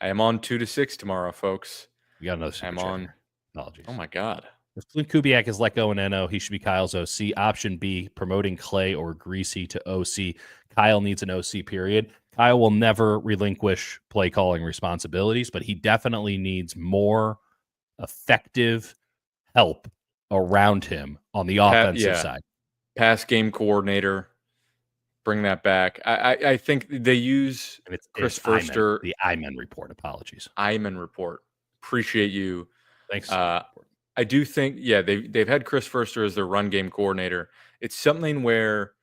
I am on 2 to 6 tomorrow, folks. We got another super I'm chat on. here. Apologies. Oh my god. If Clint Kubiak is let go in NO, he should be Kyle's OC. Option B, promoting Clay or Greasy to OC. Kyle needs an OC, period. Kyle will never relinquish play calling responsibilities, but he definitely needs more effective help around him on the offensive side. Pass game coordinator. Bring that back. I think they use Chris Foerster. The Iman report. Apologies. Iman report. Appreciate you. Thanks. I do think, they've had Chris Foerster as their run game coordinator. It's something where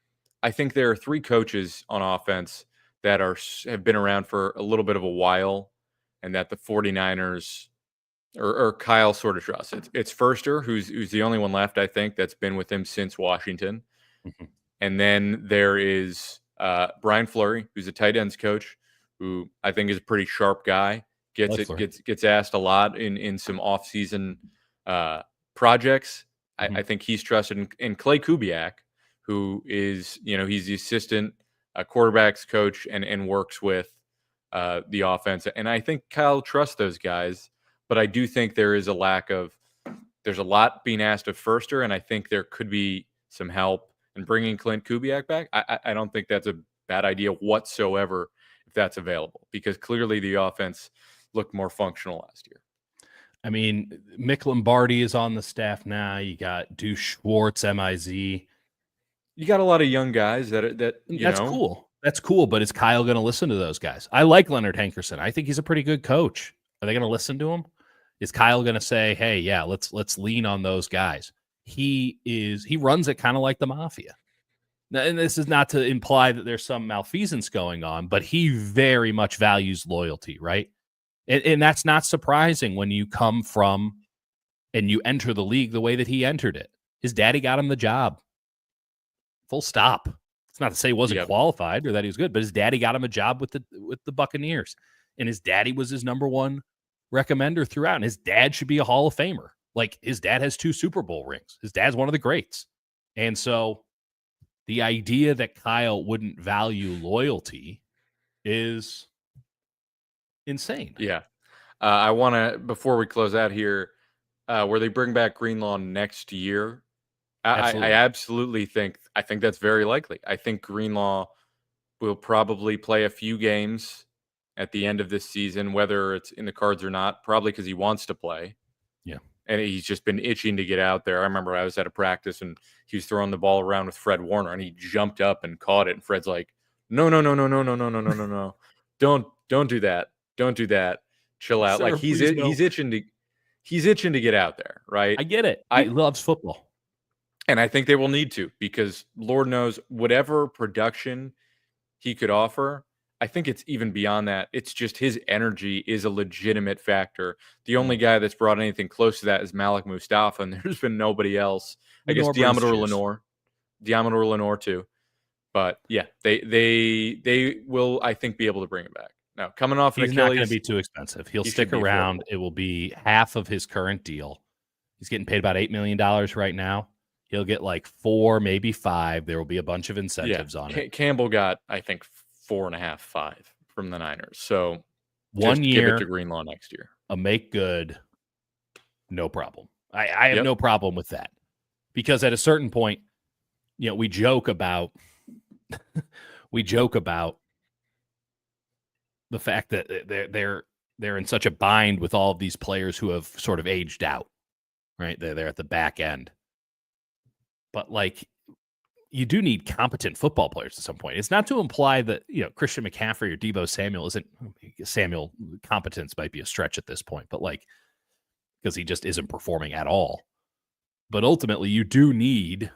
I think there are 3 coaches on offense that have been around for a little bit of a while, and that the 49ers or Kyle sort of trusts. It's Foerster, who's the only one left, I think, that's been with him since Washington. Mm-hmm. And then there is Brian Fleury, who's a tight ends coach, who I think is a pretty sharp guy. Gets asked a lot in some offseason projects. Mm-hmm. I think he's trusted in Clay Kubiak, who is, he's the assistant quarterbacks coach and works with the offense. And I think Kyle trusts those guys, but I do think there's a lot being asked of Foerster, and I think there could be some help in bringing Clint Kubiak back. I don't think that's a bad idea whatsoever if that's available, because clearly the offense looked more functional last year. I mean, Mick Lombardi is on the staff now. You got Deuce Schwartz, MIZ. You got a lot of young guys that's cool. That's cool, but is Kyle going to listen to those guys? I like Leonard Hankerson. I think he's a pretty good coach. Are they going to listen to him? Is Kyle going to say, "Hey, yeah, let's lean on those guys"? He runs it kind of like the mafia. Now, and this is not to imply that there's some malfeasance going on, but he very much values loyalty, right? And that's not surprising when you come from and you enter the league the way that he entered it. His daddy got him the job. Full stop. It's not to say he wasn't qualified or that he was good, but his daddy got him a job with the Buccaneers. And his daddy was his number one recommender throughout. And his dad should be a Hall of Famer. Like, his dad has 2 Super Bowl rings. His dad's one of the greats. And so the idea that Kyle wouldn't value loyalty is insane. Yeah. I want to, before we close out here, where they bring back Greenlaw next year, I absolutely think that's very likely. I think Greenlaw will probably play a few games at the end of this season, whether it's in the cards or not, probably because he wants to play. Yeah. And he's just been itching to get out there. I remember I was at a practice and he was throwing the ball around with Fred Warner, and he jumped up and caught it. And Fred's like, no. Don't do that. Don't do that. Chill out. Like Sir, please no. he's itching to get out there, right? I get it. He I loves football. and I think they will need to, because Lord knows whatever production he could offer, I think it's even beyond that. It's just his energy is a legitimate factor. The only guy that's brought anything close to that is Malik Mustafa, and there's been nobody else. I guess Diamador Lenore too. But yeah, they will, I think, be able to bring him back. Now, coming off an He's not going to Achilles, be too expensive. He'll he stick should be around. affordable. It will be half of his current deal. He's getting paid about $8 million right now. He'll get like 4, maybe 5. There will be a bunch of incentives on it. Campbell got, I think, 4.5, 5 from the Niners. So 1 just year, give it to Greenlaw next year. a make good, no problem. I have no problem with that, because at a certain point, we joke about the fact that they're in such a bind with all of these players who have sort of aged out, right? They're at the back end. But like, you do need competent football players at some point. It's not to imply that, Christian McCaffrey or Deebo Samuel Samuel competence might be a stretch at this point, but like, because he just isn't performing at all. But ultimately, you do need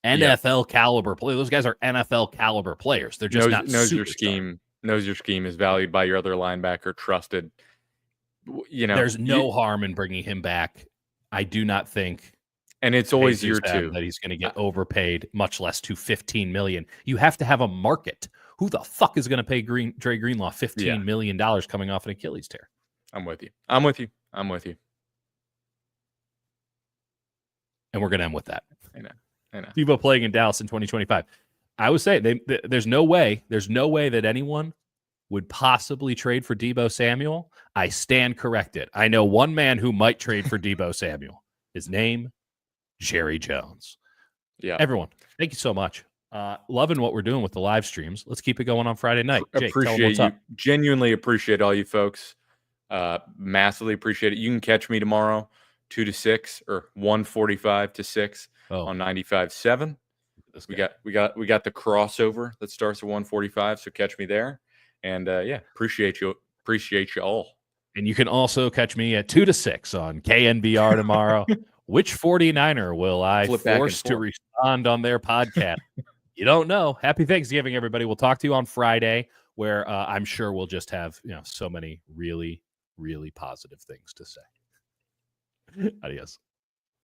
NFL caliber players. Those guys are NFL caliber players. They're just not knows your superstars. scheme. Knows your scheme is valued by your other linebacker. Trusted. There's no harm in bringing him back. I do not think. And it's always year 2 that he's going to get overpaid, much less to $15 million. You have to have a market. Who the fuck is going to pay Dre Greenlaw $15 million coming off an Achilles tear? I'm with you. And we're going to end with that. I know. Deebo playing in Dallas in 2025. I would say there's no way that anyone would possibly trade for Deebo Samuel. I stand corrected. I know one man who might trade for Deebo Samuel. His name, Jerry Jones. Yeah. Everyone, thank you so much. Loving what we're doing with the live streams. Let's keep it going on Friday night. Jake, appreciate you. Genuinely appreciate all you folks. Massively appreciate it. You can catch me tomorrow, 2 to 6 or 1:45 to 6 on 95.7. We got the crossover that starts at 1:45. So catch me there. And appreciate you all. And you can also catch me at 2 to 6 on KNBR tomorrow. Which 49er will I force to respond on their podcast? You don't know. Happy Thanksgiving, everybody. We'll talk to you on Friday, where I'm sure we'll just have so many really, really positive things to say. Adios.